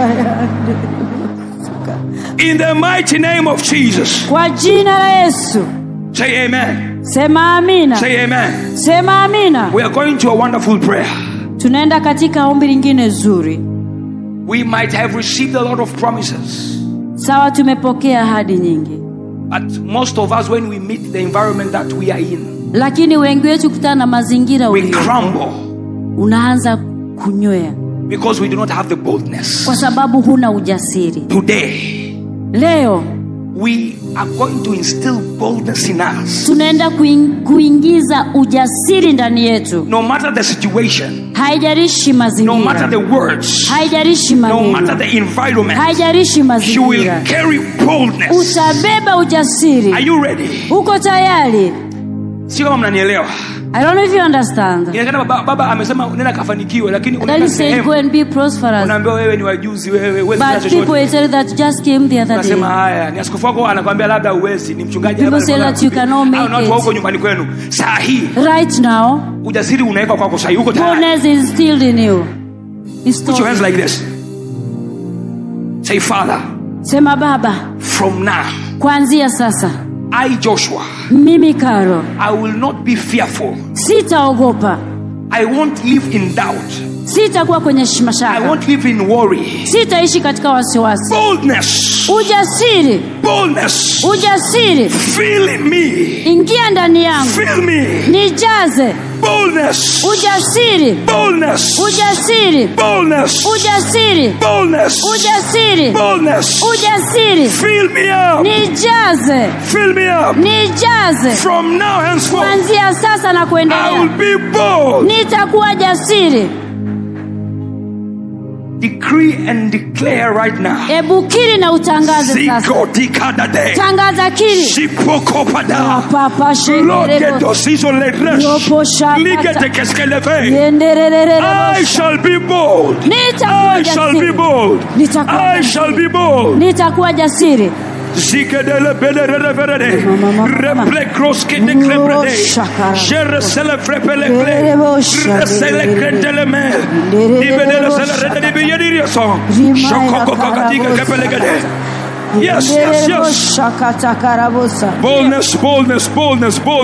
In the mighty name of Jesus. Kwa jina la Yesu. Say amen. Sema amina. Say amen. Sema amina. We are going to a wonderful prayer. Tunaenda katika ombi lingine zuri. We might have received a lot of promises. Sawa, tumepokea ahadi nyingi. But most of us, when we meet the environment that we are in, lakini wengi wetu kutana na mazingira we crumble. Unaanza kunywea. Because we do not have the boldness. Kwa sababu huna ujasiri. Today, leo, we are going to instill boldness in us. Tunaenda kuingiza ujasiri ndani yetu. No matter the situation. Haijalishi mazingira. No matter the words. Haijalishi maneno. No matter the environment. Haijalishi mazingira. You will carry boldness. Utabeba ujasiri. Are you ready? Uko tayari? Sio kama mnanielewa. I don't know if you understand. Inakana baba amesema nenda kafanikiwe, lakini unaenda sehemu go and be prosperous. Unaambiwa wewe ni wajuzi, wewe uwezi na chochote. But people tell you that just came the other day. Unasema haya, ni askofu wako anakuambia labda uwezi, ni mchungaji labda. People say that you cannot make it. Watu wako nyumbani kwenu. Saa hii. Right now. Ujasiri unaweka kwako saa hii, uko tayari. Boldness is instilled in you. Put your hands like this. Say Father. Sema Baba. From now. Kuanzia sasa. I Joshua. Mimi Karo. I will not be fearful. Sitaogopa. I won't live in doubt. Sitakuwa kwenye mashaka. I won't live in worry. Sitaishi katika wasiwasi. Boldness. Ujasiri. Boldness. Ujasiri. Fill in me. Ingia ndani yangu. Fill me. Nijaze. Boldness. Ujasiri. Boldness. Ujasiri. Boldness. Ujasiri. Boldness. Ujasiri. Boldness. Ujasiri. Fill me up. Nijaze. Fill me up. Nijaze. From now henceforth. Kuanzia sasa na kuendelea. I will be bold. Nitakuwa jasiri. Decree and declare right now. Ebu kiri na utangaze sasa. Tangaza kiri. Sipokopada. Papa I shall be bold. I shall be bold. I shall be bold. Nitakuwa jasiri. Zikadele bedere verede. Reple kroske de klebrede. Jere sele frepele ple. Resele kretele me. Dibedele sele rede di biyedirio so. Shokoko kakadiga kepelegede. Yes. Boldness.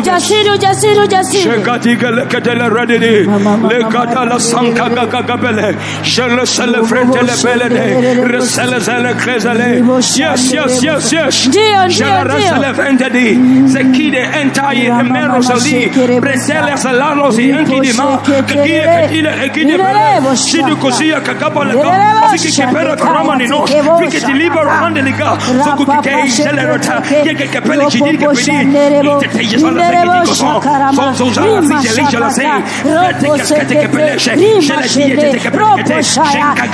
Jasiri. Shekatiga lekadele redidi. Lekadala sankaka kakapele. Shele sele fretele belede. Resele sele krezele. Yes. Shele resele vendedi. Zekide entaye emero sali. Bresele salalosi enkidima. Kakide ekide bele. Shidu kosia kakapale ka. Fiki kepera karama ninos. Fiki deliver rande liga. Sokaya, Sokukeke, Zelerota, Yekepele, Chidikapedi, Iteteja, Sola, Soza, Sigelisha, Say, Tekepele, Shelashi, Tekepele, Shenka,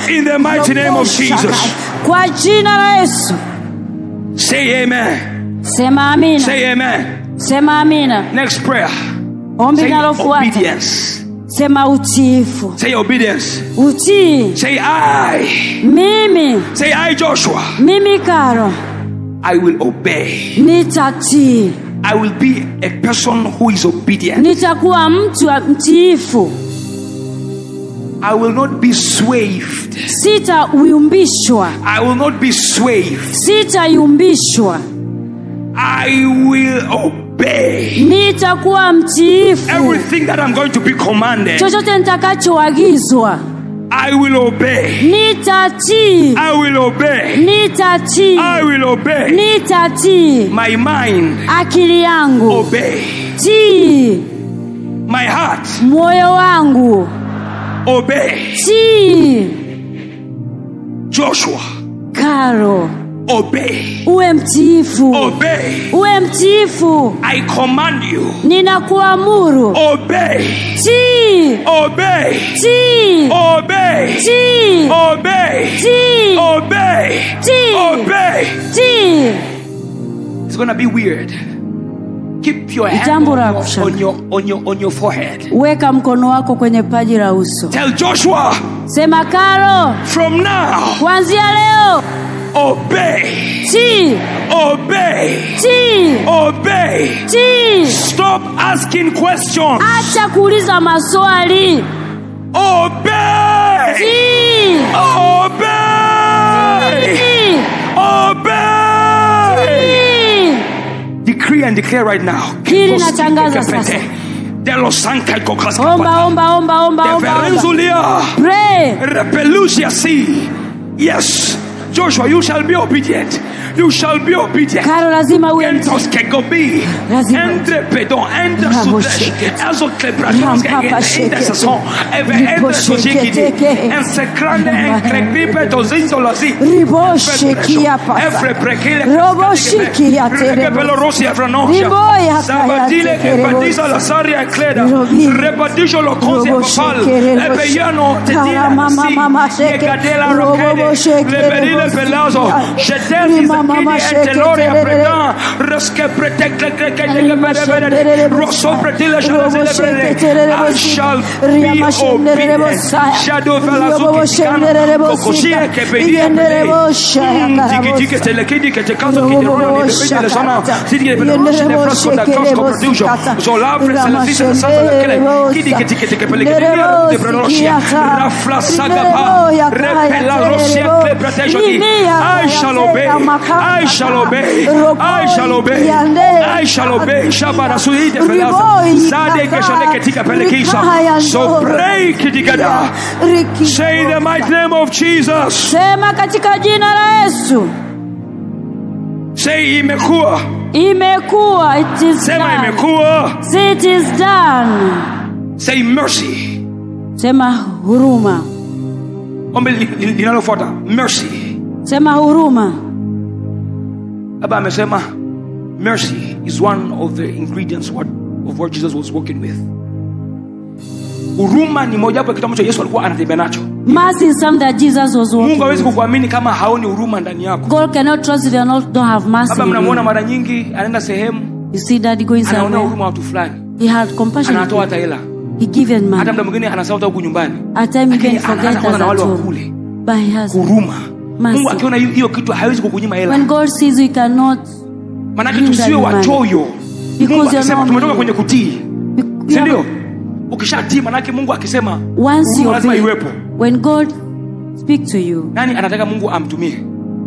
in the mighty name of Jesus. Say amen. Say amen. Next prayer. Say obedience. Say obedience. Say I. Mimi. Say I, Joshua. Mimi Karo. I will obey. Nitati. I will be a person who is obedient. Nitakuwa mtu mtiifu. I will not be swayed. Sitayumbishwa. I will not be swayed. Sitayumbishwa. I will obey. Nitakuwa mtiifu. Everything that I'm going to be commanded, chochote nitakachoagizwa, I will obey. Nitatii. I will obey. Nitatii. I will obey. Nitatii. My mind, akili yangu, obey. Tii. My heart, moyo wangu, obey. Tii. Joshua, Karo, obey. Uwe mtiifu. Obey. Uwe mtiifu. I command you. Ninakuamuru. Obey. Tii. Obey. Tii. Obey. Tii. Obey. Tii. Obey. Tii. Obey. Tii. It's gonna be weird. Keep your hand on your forehead. Weka mkono wako kwenye paji la uso. Tell Joshua. Sema Karo. From now. Kuanzia leo. Obey. Tii. Obey. Tii. Obey. Tii. Stop asking questions. Acha kuuliza maswali. Obey. Tii. Obey. Tii. Obey. Tii. Decree and declare right now. Hili natangaza sasa. Omba. Pray. Yes. Joshua, you shall be obedient. You shall be obedient. Karo lazima uwe Entos que gobi. Entre pedon, entre sudesh. Ezo klebratos que entre sason. Entre sojikidi. En secrande en krekripe to zindolosi. Riboshi kia pasa. Evre prekile. Roboshi kia tere. Pelo rosi afranon. Riboya Sabadile que padisa la saria cleda. Repadisho lo consi papal. Ebeyano te tira si. Yegadela rokede. Leberile pelazo. Shetel I shall be obedient. Shadow I shall obey. I shall obey. I shall obey. I shall obey. Shabara suite pelazo. Sade keshale ketika pelekisha. So pray kidigada. Say the mighty name of Jesus. Sema katika jina la Yesu. Say imekuwa. Imekuwa. It is Sema done. imekuwa. Say it is done. Say mercy. Sema huruma. Ombe linalofuata mercy. Sema huruma. Baba amesema mercy is one of the ingredients of what Jesus was working with. Huruma ni moja wapo kitu ambacho Yesu alikuwa anatembea nacho. Mercy is something that Jesus was working. Mungu hawezi kukuamini kama haoni huruma ndani yako. God cannot trust you and don't have mercy. Baba mnamuona mara nyingi anaenda sehemu. You see daddy going somewhere. Anaona huruma watu fulani. He had compassion. Anatoa hata hela. He given money. Hata muda mwingine anasahau huko nyumbani. At time he can forget that wale wa kule. by husband. Huruma. Mungu akiona hiyo kitu hawezi kukunyima hela. When God sees you cannot. Maana tusiwe wachoyo. Mungu akisema tumetoka kwenye kutii. Ndio. Ukishatii maana Mungu akisema once you lazima iwepo. When God speak to you. Nani anataka Mungu amtumie?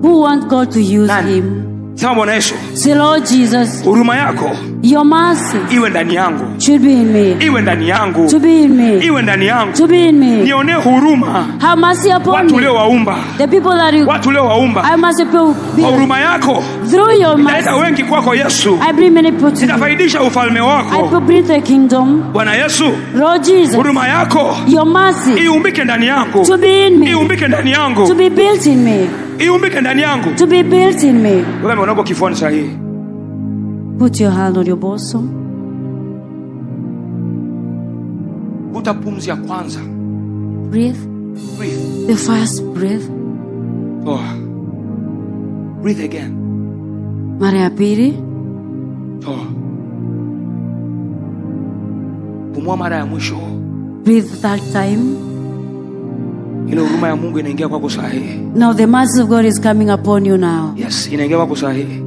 Who want God to use him? Sema Bwana Yesu. Say Lord Jesus. Huruma yako. Your mercy. Iwe ndani yangu. Should be in me. Iwe ndani yangu. To be in me. Iwe ndani yangu. To be in me. Nione huruma. Have mercy upon watu me. leo waumba. The people that you. Watu leo waumba. I must be. Huruma yako. Through your mercy. Nitaita wengi kwako Yesu. I bring many people to you. Nitafaidisha ufalme wako. I bring the kingdom. Bwana Yesu. Lord Jesus. Huruma yako. Your mercy. Iumbike ndani yangu. To be in me. Iumbike ndani yangu. To be built in me. Iumbike ndani yangu. To be built in me. Wewe unaona kifuani sahihi. Put your hand on your bosom. Vuta pumzi ya kwanza. Breathe. Breathe. The first breath. Oh. Breathe again. Mara ya pili. Oh. Pumua mara ya mwisho. Breathe third time. Ile huruma ya Mungu inaingia kwako sahihi. Now the mercy of God is coming upon you now. Yes, inaingia kwako sahihi.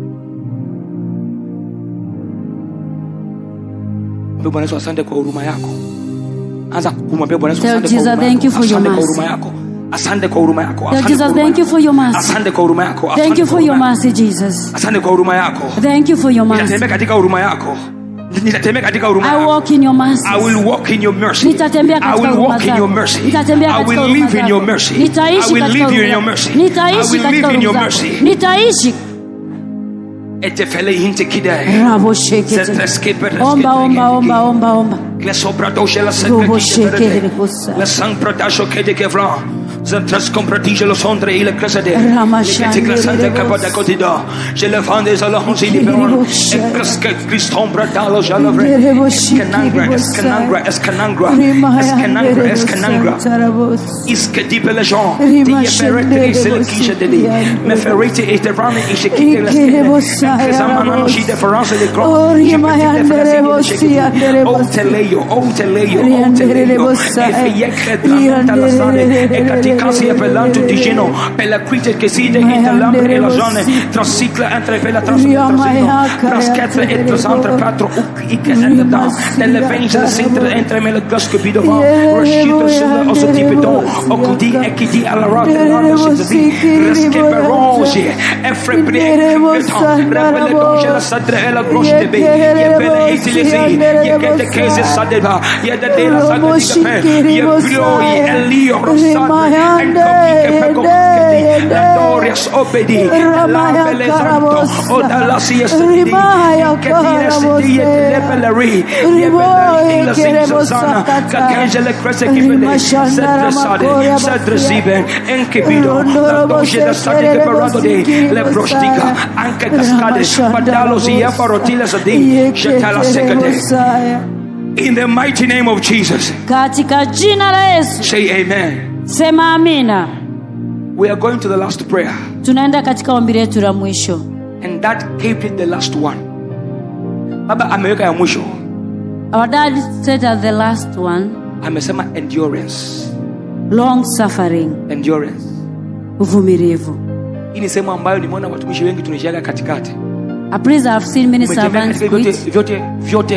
Bwana Yesu asante kwa huruma yako. Anza kumwambia Bwana Yesu asante kwa huruma yako. Asante kwa huruma yako. Jesus, thank you for your mercy. Asante kwa huruma yako. Thank you for your mercy, Jesus. Asante kwa huruma yako. Thank you for your mercy. Nitatembea katika huruma yako. Nitatembea katika huruma yako. I walk in your mercy. I will walk in your mercy. Nitatembea katika huruma yako. I will walk in your mercy. Nitatembea katika huruma yako. I will live in your mercy. Nitaishi katika huruma yako. Nitaishi katika huruma yako. Nitaishi. Etefele hinte kidai. Rabo shekete. Omba. Le sobradoche la sekete. Le sang protasho kede kevla. Zentras compratige lo sondre il cresade. Le clasante capata cotida. Je le fande à la honte libérale. Et presque Christon bratalo jalavre. Escanangra. Iske dipe le gens. Die ferretre c'est le qui je te dis. Me ferrete et te rame et je quitte la skete. Zamano ci differenza le gros. E caticasi e pellanto di geno per la quite che si degita l'ambre e la zone trascicla entre per la traschezza e trasantre patro i che sente da delle vence da sintra entre me le glasco bidova ruscito sulla osso tipido o cudi e chi di alla rotta la si resche per rosi e frebrie rebelle donge la sadre e la grosse de be e belle itilisi e che te che se sadeva e da della sadre di caffè e priori e lio rossate e che per compiere la dorias obedi la belle santo o dalla siesta di che dire se di le bellerie e belle la siesta che angela cresse che vede sadre siben en che pido la doce da state che parlando di le prostica anche cascade padalo sia farotile sadi jetta la secate in the mighty name of Jesus. Katika jina la Yesu. Say amen. Sema amina. We are going to the last prayer. Tunaenda katika ombi letu la mwisho. And that gave it the last one. Baba ameweka ya mwisho. Our dad said at the last one. Amesema endurance. Long suffering. Endurance. Uvumilivu. Hii ni sehemu ambayo nimeona watumishi wengi tunaishiaga katikati. A praise I've seen many servants vyote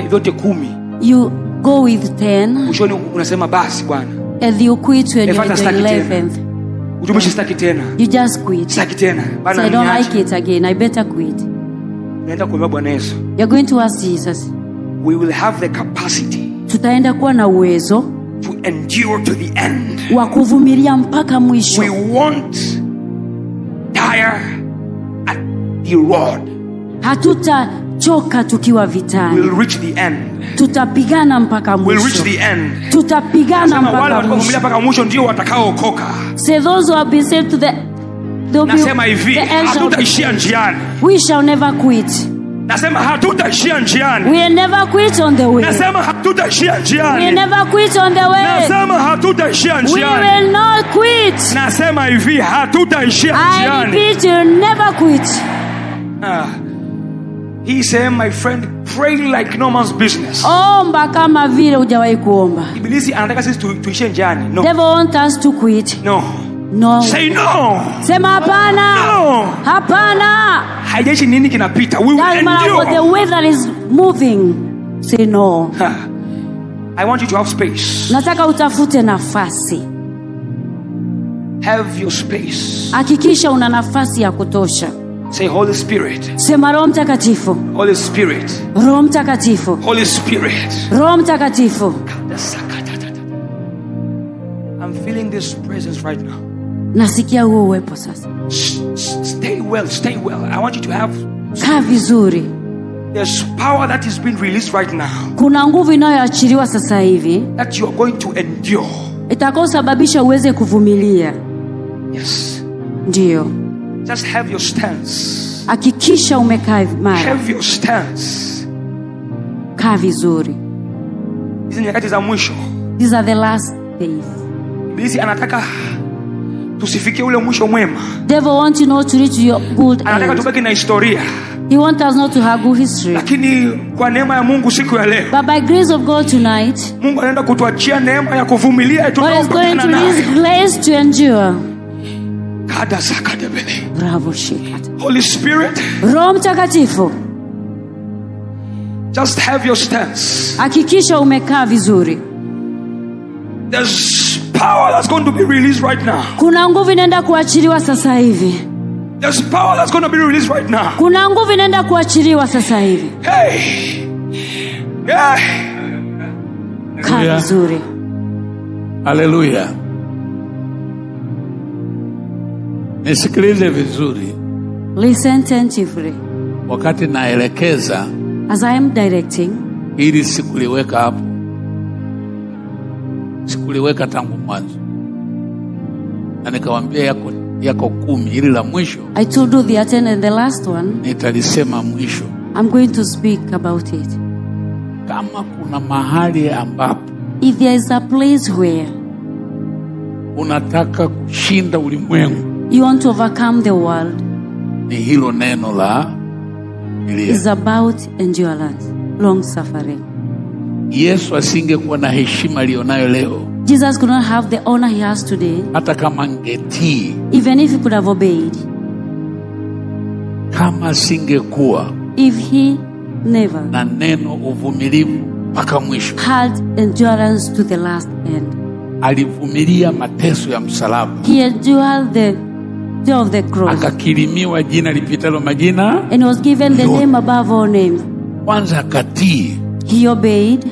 10. You go with 10. Mwishoni unasema basi bwana. And you quit when you're in the 11th. Utumishi sitaki tena. You just quit. Sitaki tena. So I don't like it again. I better quit. Naenda kuomba Bwana Yesu. You're going to ask Jesus. We will have the capacity. Tutaenda kuwa na uwezo to endure to the end. Wa kuvumilia mpaka mwisho. We won't tire at the road. Hatutachoka tukiwa vitani. We'll reach the end. Tutapigana mpaka mwisho. We'll reach the end. Tutapigana mpaka mwisho. Mpaka mwisho ndio watakaookoka. Say those who have been saved to the Nasema hivi, hatutaishia njiani. We shall never quit. Nasema hatutaishia njiani. We never quit on the way. Nasema hatutaishia njiani. We never quit on the way. Nasema hatutaishia njiani. We will not quit. Nasema hivi, hatutaishia njiani. I repeat, you never quit. He said, my friend, pray like no man's business. Omba kama vile hujawahi kuomba. Ibilisi anataka sisi tuishie njiani. No. Devil wants us to quit. No. No. Say no. Sema hapana. No. Hapana. Haijalishi nini kinapita, we will endure. The weather is moving. Say no. I want you to have space. Nataka utafute nafasi. Have your space. Hakikisha una nafasi ya kutosha. Say Holy Spirit. Sema Roho Mtakatifu. Holy Spirit. Roho Mtakatifu. Holy Spirit. Roho Mtakatifu. I'm feeling this presence right now. Nasikia huo uwepo sasa. Stay well, stay well. I want you to have. Kaa vizuri. There's power that is being released right now. Kuna nguvu inayoachiliwa sasa hivi. That you are going to endure. Itakayosababisha uweze kuvumilia. Yes. Ndio. Just have your stance. Hakikisha umekaa imara. Have your stance. Kaa vizuri. Hizi nyakati za mwisho. These are the last days. Ibilisi anataka tusifikie ule mwisho mwema. Devil wants you not to reach your good end. Anataka tubaki na historia. He wants us not to have good history. Lakini kwa neema ya Mungu siku ya leo. But by grace of God tonight, Mungu anaenda kutuachia neema ya kuvumilia tunaopatana nayo. God is going to release grace to endure. Kada sakadebele. Bravo shikata. Holy Spirit. Roho Mtakatifu. Just have your stance. Hakikisha umekaa vizuri. There's power that's going to be released right now. Kuna nguvu inaenda kuachiliwa sasa hivi. There's power that's going to be released right now. Kuna nguvu inaenda kuachiliwa sasa hivi. Hey. Yeah. Kaa vizuri. Hallelujah. Nisikilize vizuri. Listen attentively. Wakati naelekeza, as I am directing, ili sikuliweka hapo. Sikuliweka tangu mwanzo. Na nikawaambia yako 10, ili la mwisho. I told you the 10 and the last one. Nitalisema mwisho. I'm going to speak about it. Kama kuna mahali ambapo, if there is a place where unataka kushinda ulimwengu, you want to overcome the world, ni hilo neno la Biblia. It's about endurance, long suffering. Yesu asingekuwa na heshima alionayo leo. Jesus could not have the honor he has today. Hata kama angetii. Even if he could have obeyed. Kama singekuwa. If he never. Na neno uvumilivu mpaka mwisho. Had endurance to the last end. Alivumilia mateso ya msalaba. He endured the day of the cross. Akakirimiwa jina lipitalo majina. And was given the name above all names. Kwanza akatii. He obeyed.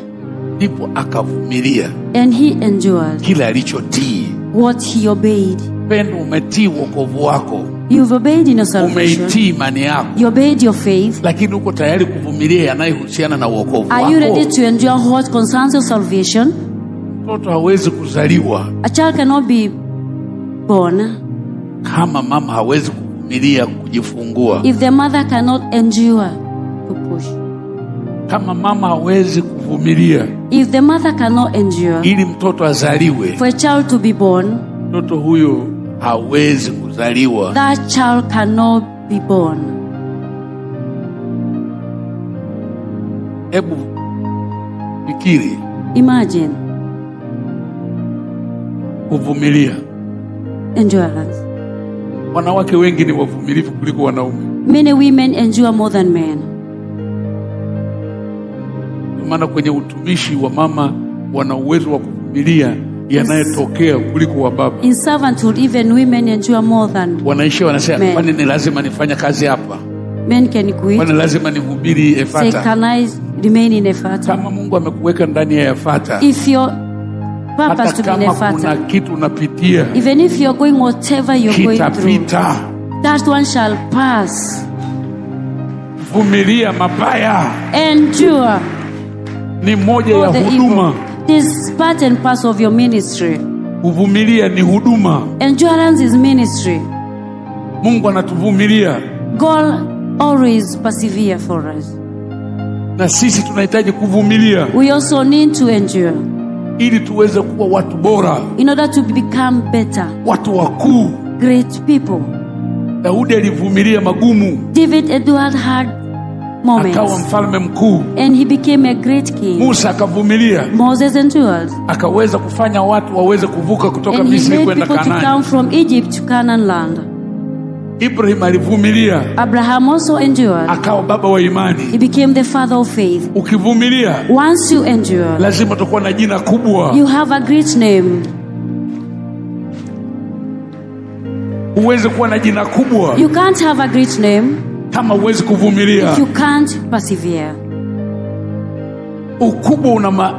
Ndipo akavumilia. And he endured. Kila alichotii. What he obeyed. Pendo, umetii wokovu wako. You've obeyed in your salvation. Umeitii imani yako. You obeyed your faith. Lakini uko tayari kuvumilia yanayohusiana na wokovu wako. Are you ready to endure what concerns your salvation? Mtoto hawezi kuzaliwa. A child cannot be born. Kama mama hawezi kuvumilia kujifungua. If the mother cannot endure to push. Kama mama hawezi kuvumilia. If the mother cannot endure. Ili mtoto azaliwe. For a child to be born. Mtoto huyo hawezi kuzaliwa. That child cannot be born. Hebu fikiri. Imagine. Kuvumilia. Endurance. Wanawake wengi ni wavumilivu kuliko wanaume. Many women endure more than men. Maana kwenye utumishi wa mama wana uwezo wa kuvumilia yanayotokea kuliko wa baba. In servanthood even women endure more than. Wanaishia wanasema kwani ni lazima nifanye kazi hapa? Men can quit. Kwani lazima nihubiri Efata? Say, can I remain in Efata? Kama Mungu amekuweka ndani ya Efata. If your purpose to be in Efata. Kuna kitu unapitia. Even if you're going whatever you're going through. That one shall pass. Vumilia mabaya. Endure. Ni moja ya huduma. This is part and parcel of your ministry. Kuvumilia ni huduma. Endurance is ministry. Mungu anatuvumilia. God always persevere for us. Na sisi tunahitaji kuvumilia. We also need to endure. Ili tuweze kuwa watu bora. In order to become better. Watu wakuu. Great people. Daudi alivumilia magumu. David endured hard moments. Akawa mfalme mkuu. And he became a great king. Musa akavumilia. Moses endured. Akaweza kufanya watu waweze kuvuka kutoka And he Misri made kwenda people to Kanaani. come from Egypt to Canaan land. Ibrahim alivumilia. Abraham also endured. Akawa baba wa imani. He became the father of faith. Ukivumilia, Once you endure, lazima utakuwa na jina kubwa. you have a great name. Uweze kuwa na jina kubwa You can't have a great name kama uwezi kuvumilia. if you can't persevere. Ukubwa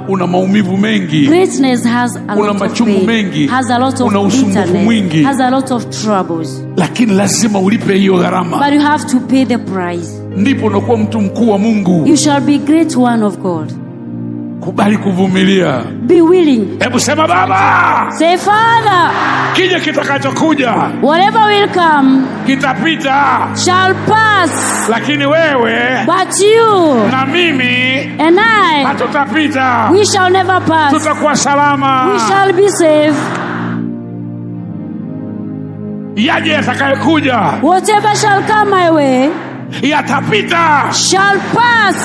una maumivu mengi. Greatness has a Una lot of machungu mengi. pain, has a lot of Una usumbufu mwingi. bitterness, has a lot of troubles. Lakini lazima ulipe hiyo gharama. But you have to pay the price. Ndipo unakuwa mtu mkuu wa Mungu. You shall be great one of God. Kubali kuvumilia. Be willing. Hebu sema Baba, Say, Father, kija kitakachokuja whatever will come kitapita, shall pass. lakini wewe But you na mimi and I, hatutapita. we shall never pass. Tutakuwa salama. We shall be safe. Yaje yatakayokuja Whatever shall come my way yatapita, shall pass,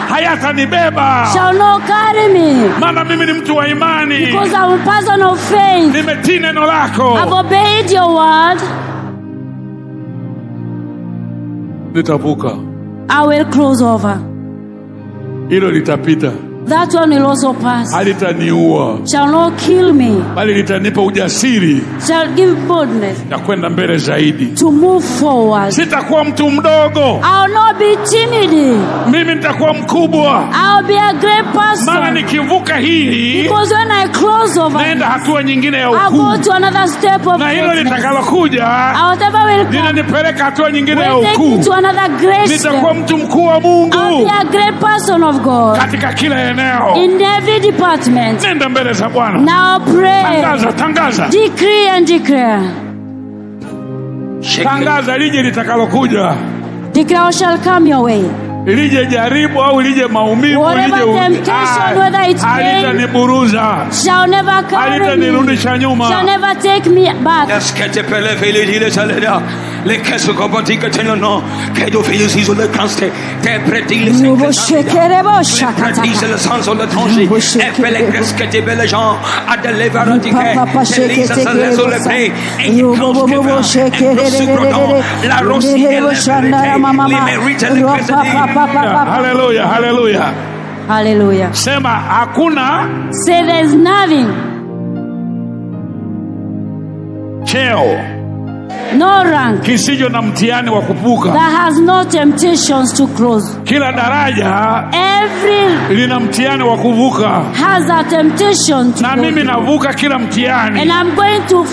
hayatanibeba. shall not carry me. Maana mimi ni mtu wa imani. Because I'm a person of faith. Nimetii neno lako. I've obeyed your word. Nitavuka. I will close over. Hilo litapita. That one will also pass. Halitaniua, Shall not kill me. bali litanipa ujasiri Shall give boldness na kwenda mbele zaidi. to move forward. Sitakuwa mtu mdogo. I'll not be timid. Mimi nitakuwa mkubwa. I'll be a great Maana person. nikivuka hii, Because when I close over, naenda hatua nyingine ya I'll go ukuu. to another step of Na hilo greatness. litakalokuja Whatever will come linanipeleka hatua nyingine ya will take me ukuu. to another great Nitakuwa step. mtu mkuu wa I'll be Mungu a great person of God katika kila eneo. in every department. Nenda mbele za Bwana. Now pray, Tangaza, tangaza. decree and declare. Tangaza lije litakalokuja. Declare what shall come your way. Lije jaribu au lije maumivu, Whatever lije temptation, whether it's pain, halitaniburuza, shall never carry me, halitanirudisha nyuma. shall never take me back. Hallelujah, hallelujah. Hallelujah. Sema hakuna Say there's nothing, cheo no rank kisicho na mtihani wa kuvuka. that has no temptations to close. Kila daraja Every lina mtihani wa kuvuka, has a temptation to na go mimi through. navuka kila mtihani, And I'm going to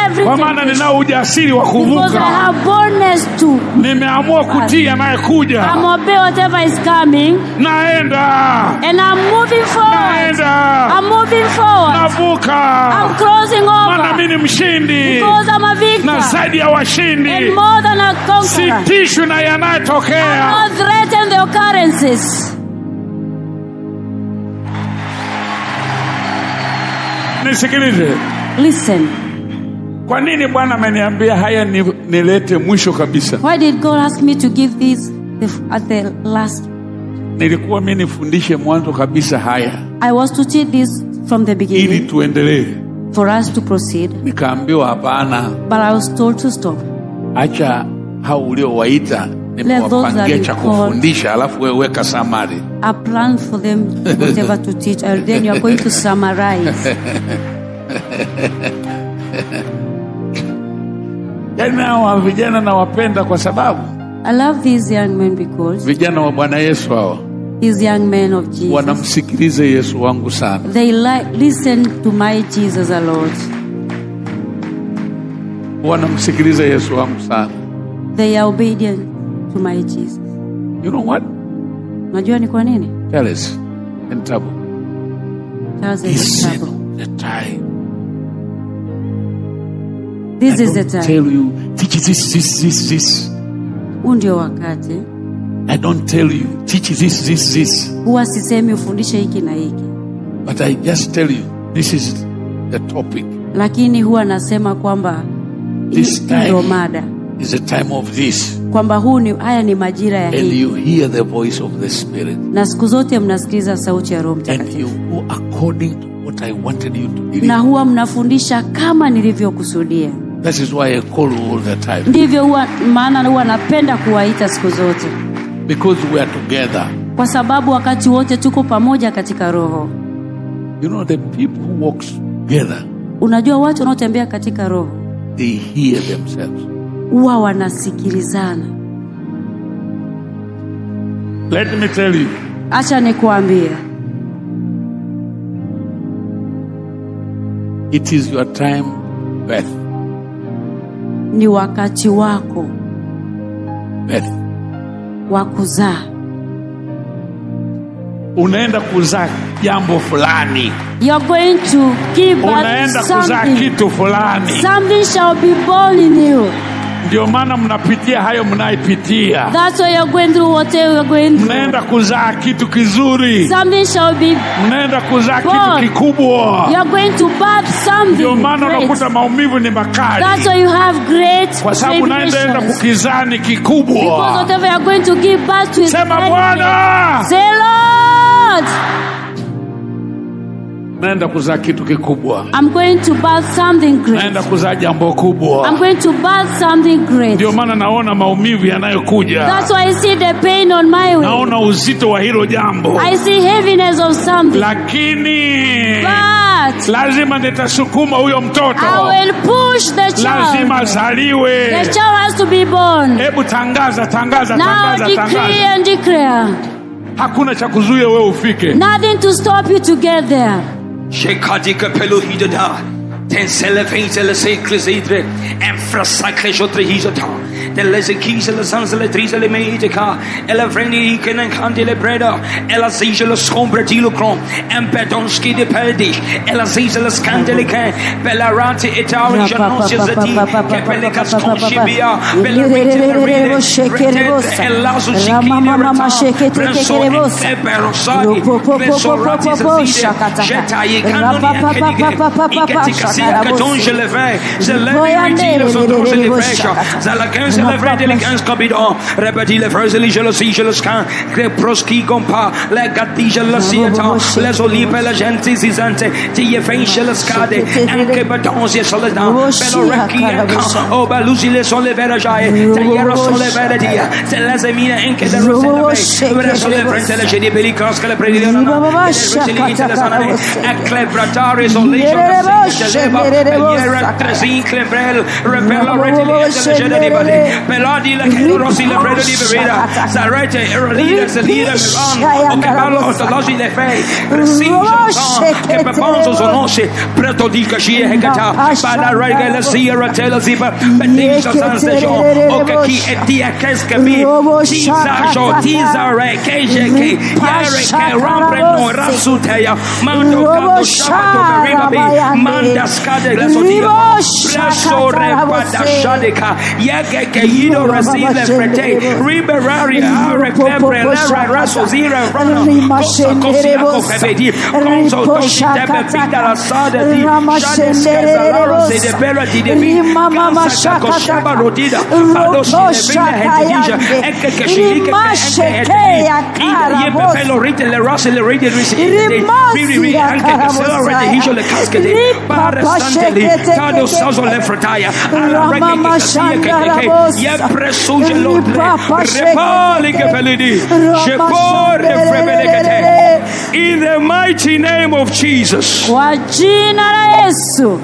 every kwa maana temptation ninao ujasiri wa because I kuvuka. have boldness to. Nimeamua kutii anayekuja. I'm obey whatever is coming Naenda, and I'm moving forward. naenda, I'm moving forward. navuka, I'm crossing maana mimi over ni mshindi because I'm a na victor zaidi ya washindi. and more than a conqueror. Sitishwi na yanayotokea. Not threaten the occurrences. Nisikilize. Listen, Kwa nini Bwana ameniambia haya nilete mwisho kabisa? why did God ask me to give this at the last? Nilikuwa mimi nifundishe mwanzo kabisa haya I was to teach this from the ili beginning tuendelee. for us to proceed, Nikaambiwa hapana, but I was told to stop. acha hao uliowaita nimewapangia cha kufundisha, alafu wewe weka summary. I planned for them whatever to teach, and then you are going to summarize. Yaani hao vijana nawapenda kwa sababu I love these young men because vijana wa Bwana Yesu hao these young men of Jesus, wanamsikiliza Yesu wangu sana. they listen to my Jesus a lot. Wanamsikiliza Yesu wangu sana. They are obedient to my Jesus. You know what? Unajua ni kwa nini? Tell us in trouble. Tells He us said trouble. the time. This I is the don't time. tell you teach this. Huu ndio wakati. I don't tell you teach this. Huwa sisemi ufundishe hiki na hiki, But I just tell you this is the topic. lakini huwa nasema kwamba This hii ndio time. mada. is a time of this. Kwamba haya ni majira ya And hii. you hear the voice of the Spirit. Na siku zote mnasikiliza sauti ya Roho And Mtakatifu. you go according to what I wanted you to believe. Na huwa mnafundisha kama nilivyokusudia. That is why I call you all the time. Ndivyo maana huwa napenda kuwaita siku zote. Because we are together. Kwa sababu wakati wote tuko pamoja katika roho. You know, the people who walk together, unajua watu wanaotembea katika roho, they hear themselves. huwa wanasikilizana. Let me tell you. Acha nikuambie. It is your time, Beth. Ni wakati wako Beth. wa kuzaa. Unaenda kuzaa jambo fulani. You're going to give birth Unaenda kuzaa kitu fulani. Something shall be born in you. Ndio maana mnapitia hayo mnaipitia. That's why you're going through whatever you're going through. Mnaenda kuzaa kitu kizuri. Something shall be Mnaenda kuzaa born. kitu kikubwa. You're going to birth something. Ndio maana great. unakuta maumivu ni makali. That's why you have great Kwa sababu naenda kukizani because kikubwa. whatever you're going to give birth to is Sema great. Bwana. Say Lord, Naenda kuzaa kitu kikubwa. I'm going to birth something great. Naenda kuzaa jambo kubwa. I'm going to birth something great. Ndio maana naona maumivu yanayokuja. That's why I see the pain on my way. Naona uzito wa hilo jambo. I see heaviness of something. Lakini But lazima nitasukuma huyo mtoto. I will push the child. Lazima azaliwe. The child has to be born. Hebu tangaza. Now decree and declare. Hakuna cha kuzuia wewe ufike. Nothing to stop you to get there. Shekadika pelohidada. Tensele feisele sekrizidre. Enfrasakle jotre hizata. Delle zekizele zanzele trizele meideka. Ela vreni kenen kandile breda. Ela zizele scombre dilocron. Empedonski de peldi. Ela zizele scandelica. Belarati itauri janosi zeti. Kepelika sconshibia. Belariti rete. Ela zuzikine reta. Preso ente berosai. Preso rati zezide. Jetaye kanoni enkedige. Iketika siya katonje leve. Zeleve ritile sondose le fresha. Zalakense le vrede le kans kabidon. Repeti le freze li jealousy jealouskan. Kreproski gompa. Le gatti jealousietan. Le zolipe le genti zizante. Tie feinche le scade. Anche badonzi e soledan. Bello recchi e kan. O balusi le son le verajae. Teiero son le veredia. Se le zemine enche de rosele. Vreso le frente le geni belicos che le predileona. Le roseli le sanane. Eccle bratare son le Geleba, Yera Tresi, Clebrel, Repella, Retili, and the Badi, Peladi, la Keno Rossi, la Breda di Beveda, Zarete, Erolida, Zelida, Milan, Ocabalo, Otalosi, le Fei, Precision, Kepaponzo, Zonosi, Preto di Cacia, Hecata, Bada Rega, la Sierra, Tela Zipa, Benisha, San Sejon, Okaki, Etia, Keskabi, Tizajo, Tizare, Kejeke, Yareke, Rambreno, Rasutea, Mando, Kato, Shabato, Ribabi, Manda Skade, la Sotia, Preso, Repada, Shadeka, Yageke, Yido, Rasile, Frete, Riberari, Are, Pebre, Lera, Raso, Zira, Rana, Cosa, Cosiaco, Pebedi, Conso, Toshitebe, Pita, la Sada, di Shadeska, Zalaro, Se de Pera, di Devi, Casa, Coshaba, Rodida, Adosi, de Vina, Hentidija, Eke, Keshike, Eke, Pelo, Rite, Le Rasa, Le Rite, Risi, Anche, Accelerate, Hijo, Le Cascade, Para Santeli, Tado Sazo, Le Frataya, Alla Regi, Casia, Ye Presuje, Lodre, Repalica, Pelidi, Shepore, Frebelecate, in the mighty name of Jesus. Kwa jina la Yesu.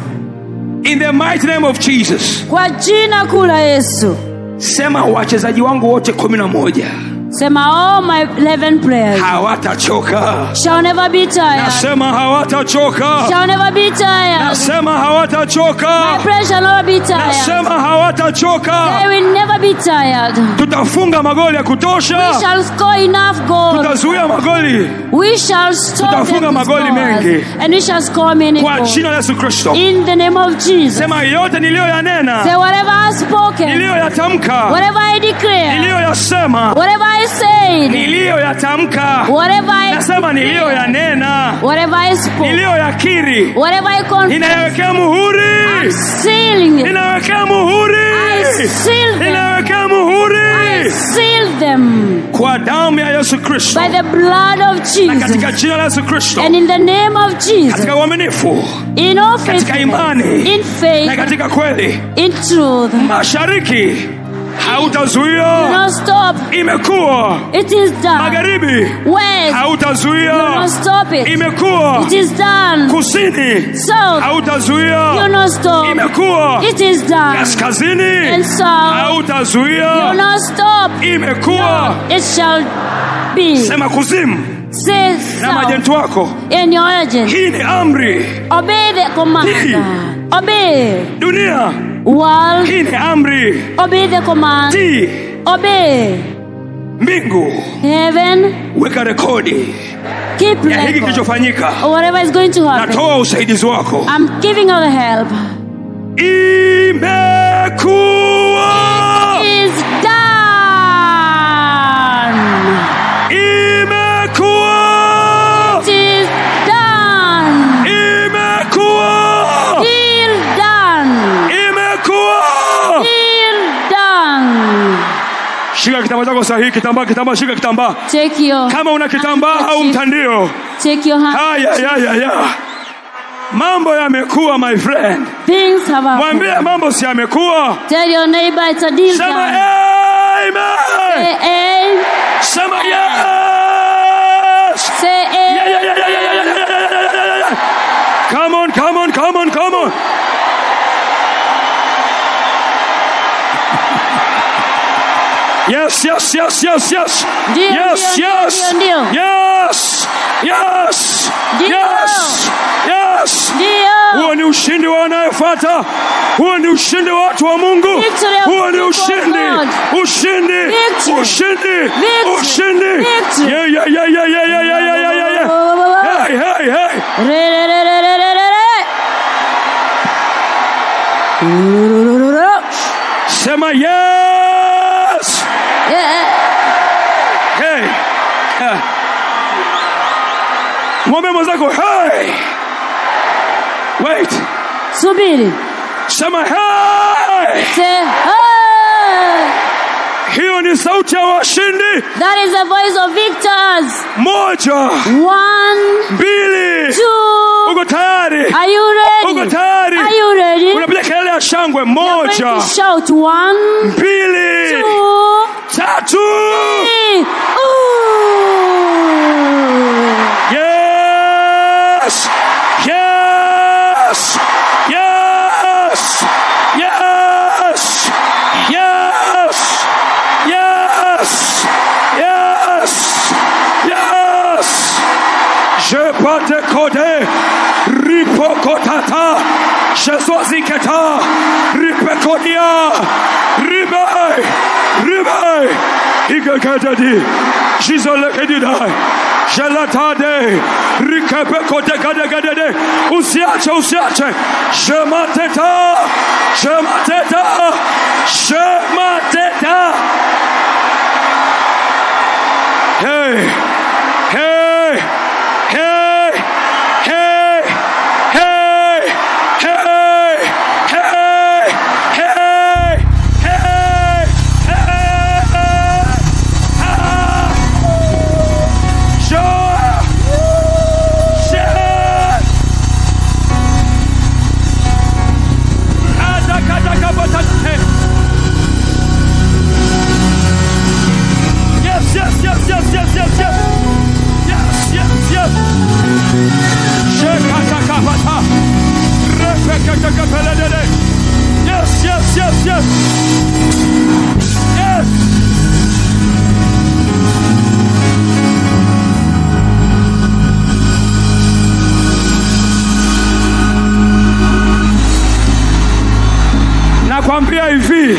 In the mighty name of Jesus. Kwa jina kula Yesu. Sema wachezaji wangu wote 11. Sema all my 11 prayers hawatachoka. shall never be tired. Nasema hawatachoka. Shall never be tired. Nasema hawatachoka. My prayers shall never be tired. Nasema hawatachoka. They will never be tired. Tutafunga magoli ya kutosha. We shall score enough goals. Tutazuia magoli. We shall stop Tutafunga magoli mengi. and we shall score many Kwa goals. jina la Yesu Kristo. In the name of Jesus. Sema yote niliyoyanena. Say whatever I spoken. Niliyoyatamka. Whatever I declare. Niliyoyasema. Whatever I said. Niliyoyatamka. Whatever I Nasema niliyoyanena. Whatever I spoke. Niliyoyakiri. Whatever I confess. Ninayawekea muhuri. I'm sealing it. Ninawekea muhuri. I seal them. Ninaweka muhuri. Seal them. Kwa damu ya Yesu Kristo. By the blood of Jesus. Na katika jina la Yesu Kristo. And in the name of Jesus. Katika uaminifu. In all faith. Katika imani. In faith. Na katika kweli. In truth. Mashariki. Hautazuia. Do not stop. Imekuwa. It is done. Magharibi. West. Hautazuia. Do not stop it. Imekuwa. It is done. Kusini. South. Hautazuia. Do not stop. Imekuwa. It is done. Kaskazini. And south. Hautazuia. Do not stop. Imekuwa. No, it shall be. Sema kuzimu. Say na majenti wako. In your agent. Hii ni amri. Obey the command. Obey. Dunia. World. Hii ni amri. Obey the command. Tii. Obey. Mbingu. Heaven. Weka rekodi. Keep ya hiki kilichofanyika. Whatever is going to happen. Natoa usaidizi wako. I'm giving you the help. Imekuwa. Is done. Imekuwa. It is done. Imekuwa. Still done. Imekuwa. Still done. Shika kitambaa chako sahihi, kitambaa, shika kitambaa. Take your. Kama una kitambaa au mtandio. Take your hand. Ya. Mambo yamekuwa, my friend. Things have happened. Mwambie mambo si yamekuwa. Tell your neighbor it's a deal. Sema amen. Say amen. Sema yes. Say amen. Yeah. Come on. Yes. Huo ni ushindi wa wanayofuata. Huo ni ushindi wa watu wa Mungu. Huo ni ushindi. Yeah. Hey. Sema yes. Hey. Mwambie mwenzako hey. Wait. Subiri. Sema hey. Say hey. Hiyo ni sauti ya washindi. That is the voice of victors. 1, 2. Uko tayari? Are you ready? Uko tayari? Are you ready? Unapiga kelele ya shangwe. 1. Shout 1, 2, 3. Je pate kode ripokotata shezoziketa ripekodia ribe igeketedi jizolekedidai jelatade rikepekote kadegedede usiache shemateta hey Yes. Nakwambia hivi,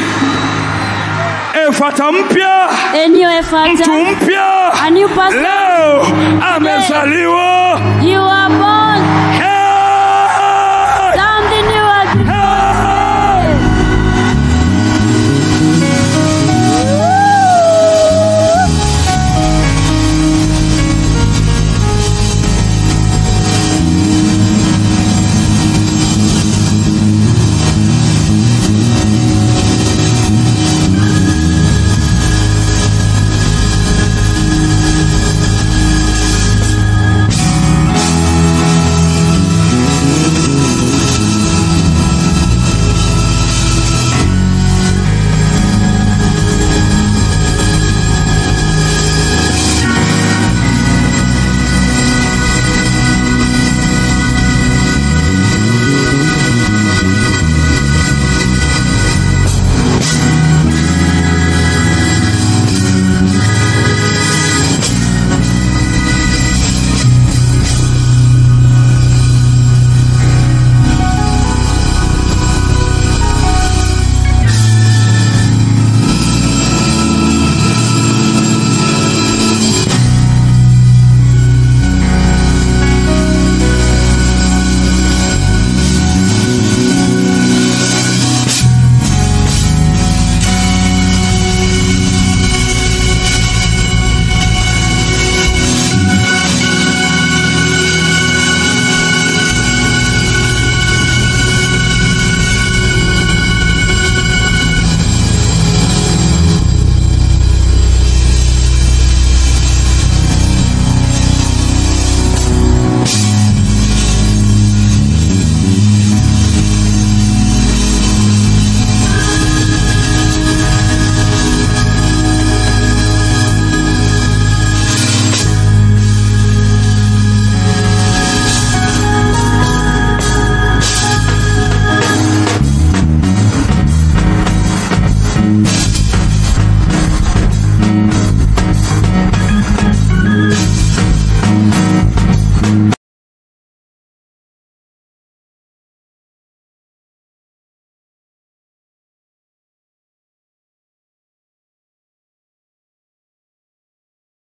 efata mpya, mtu mpya leo amezaliwa.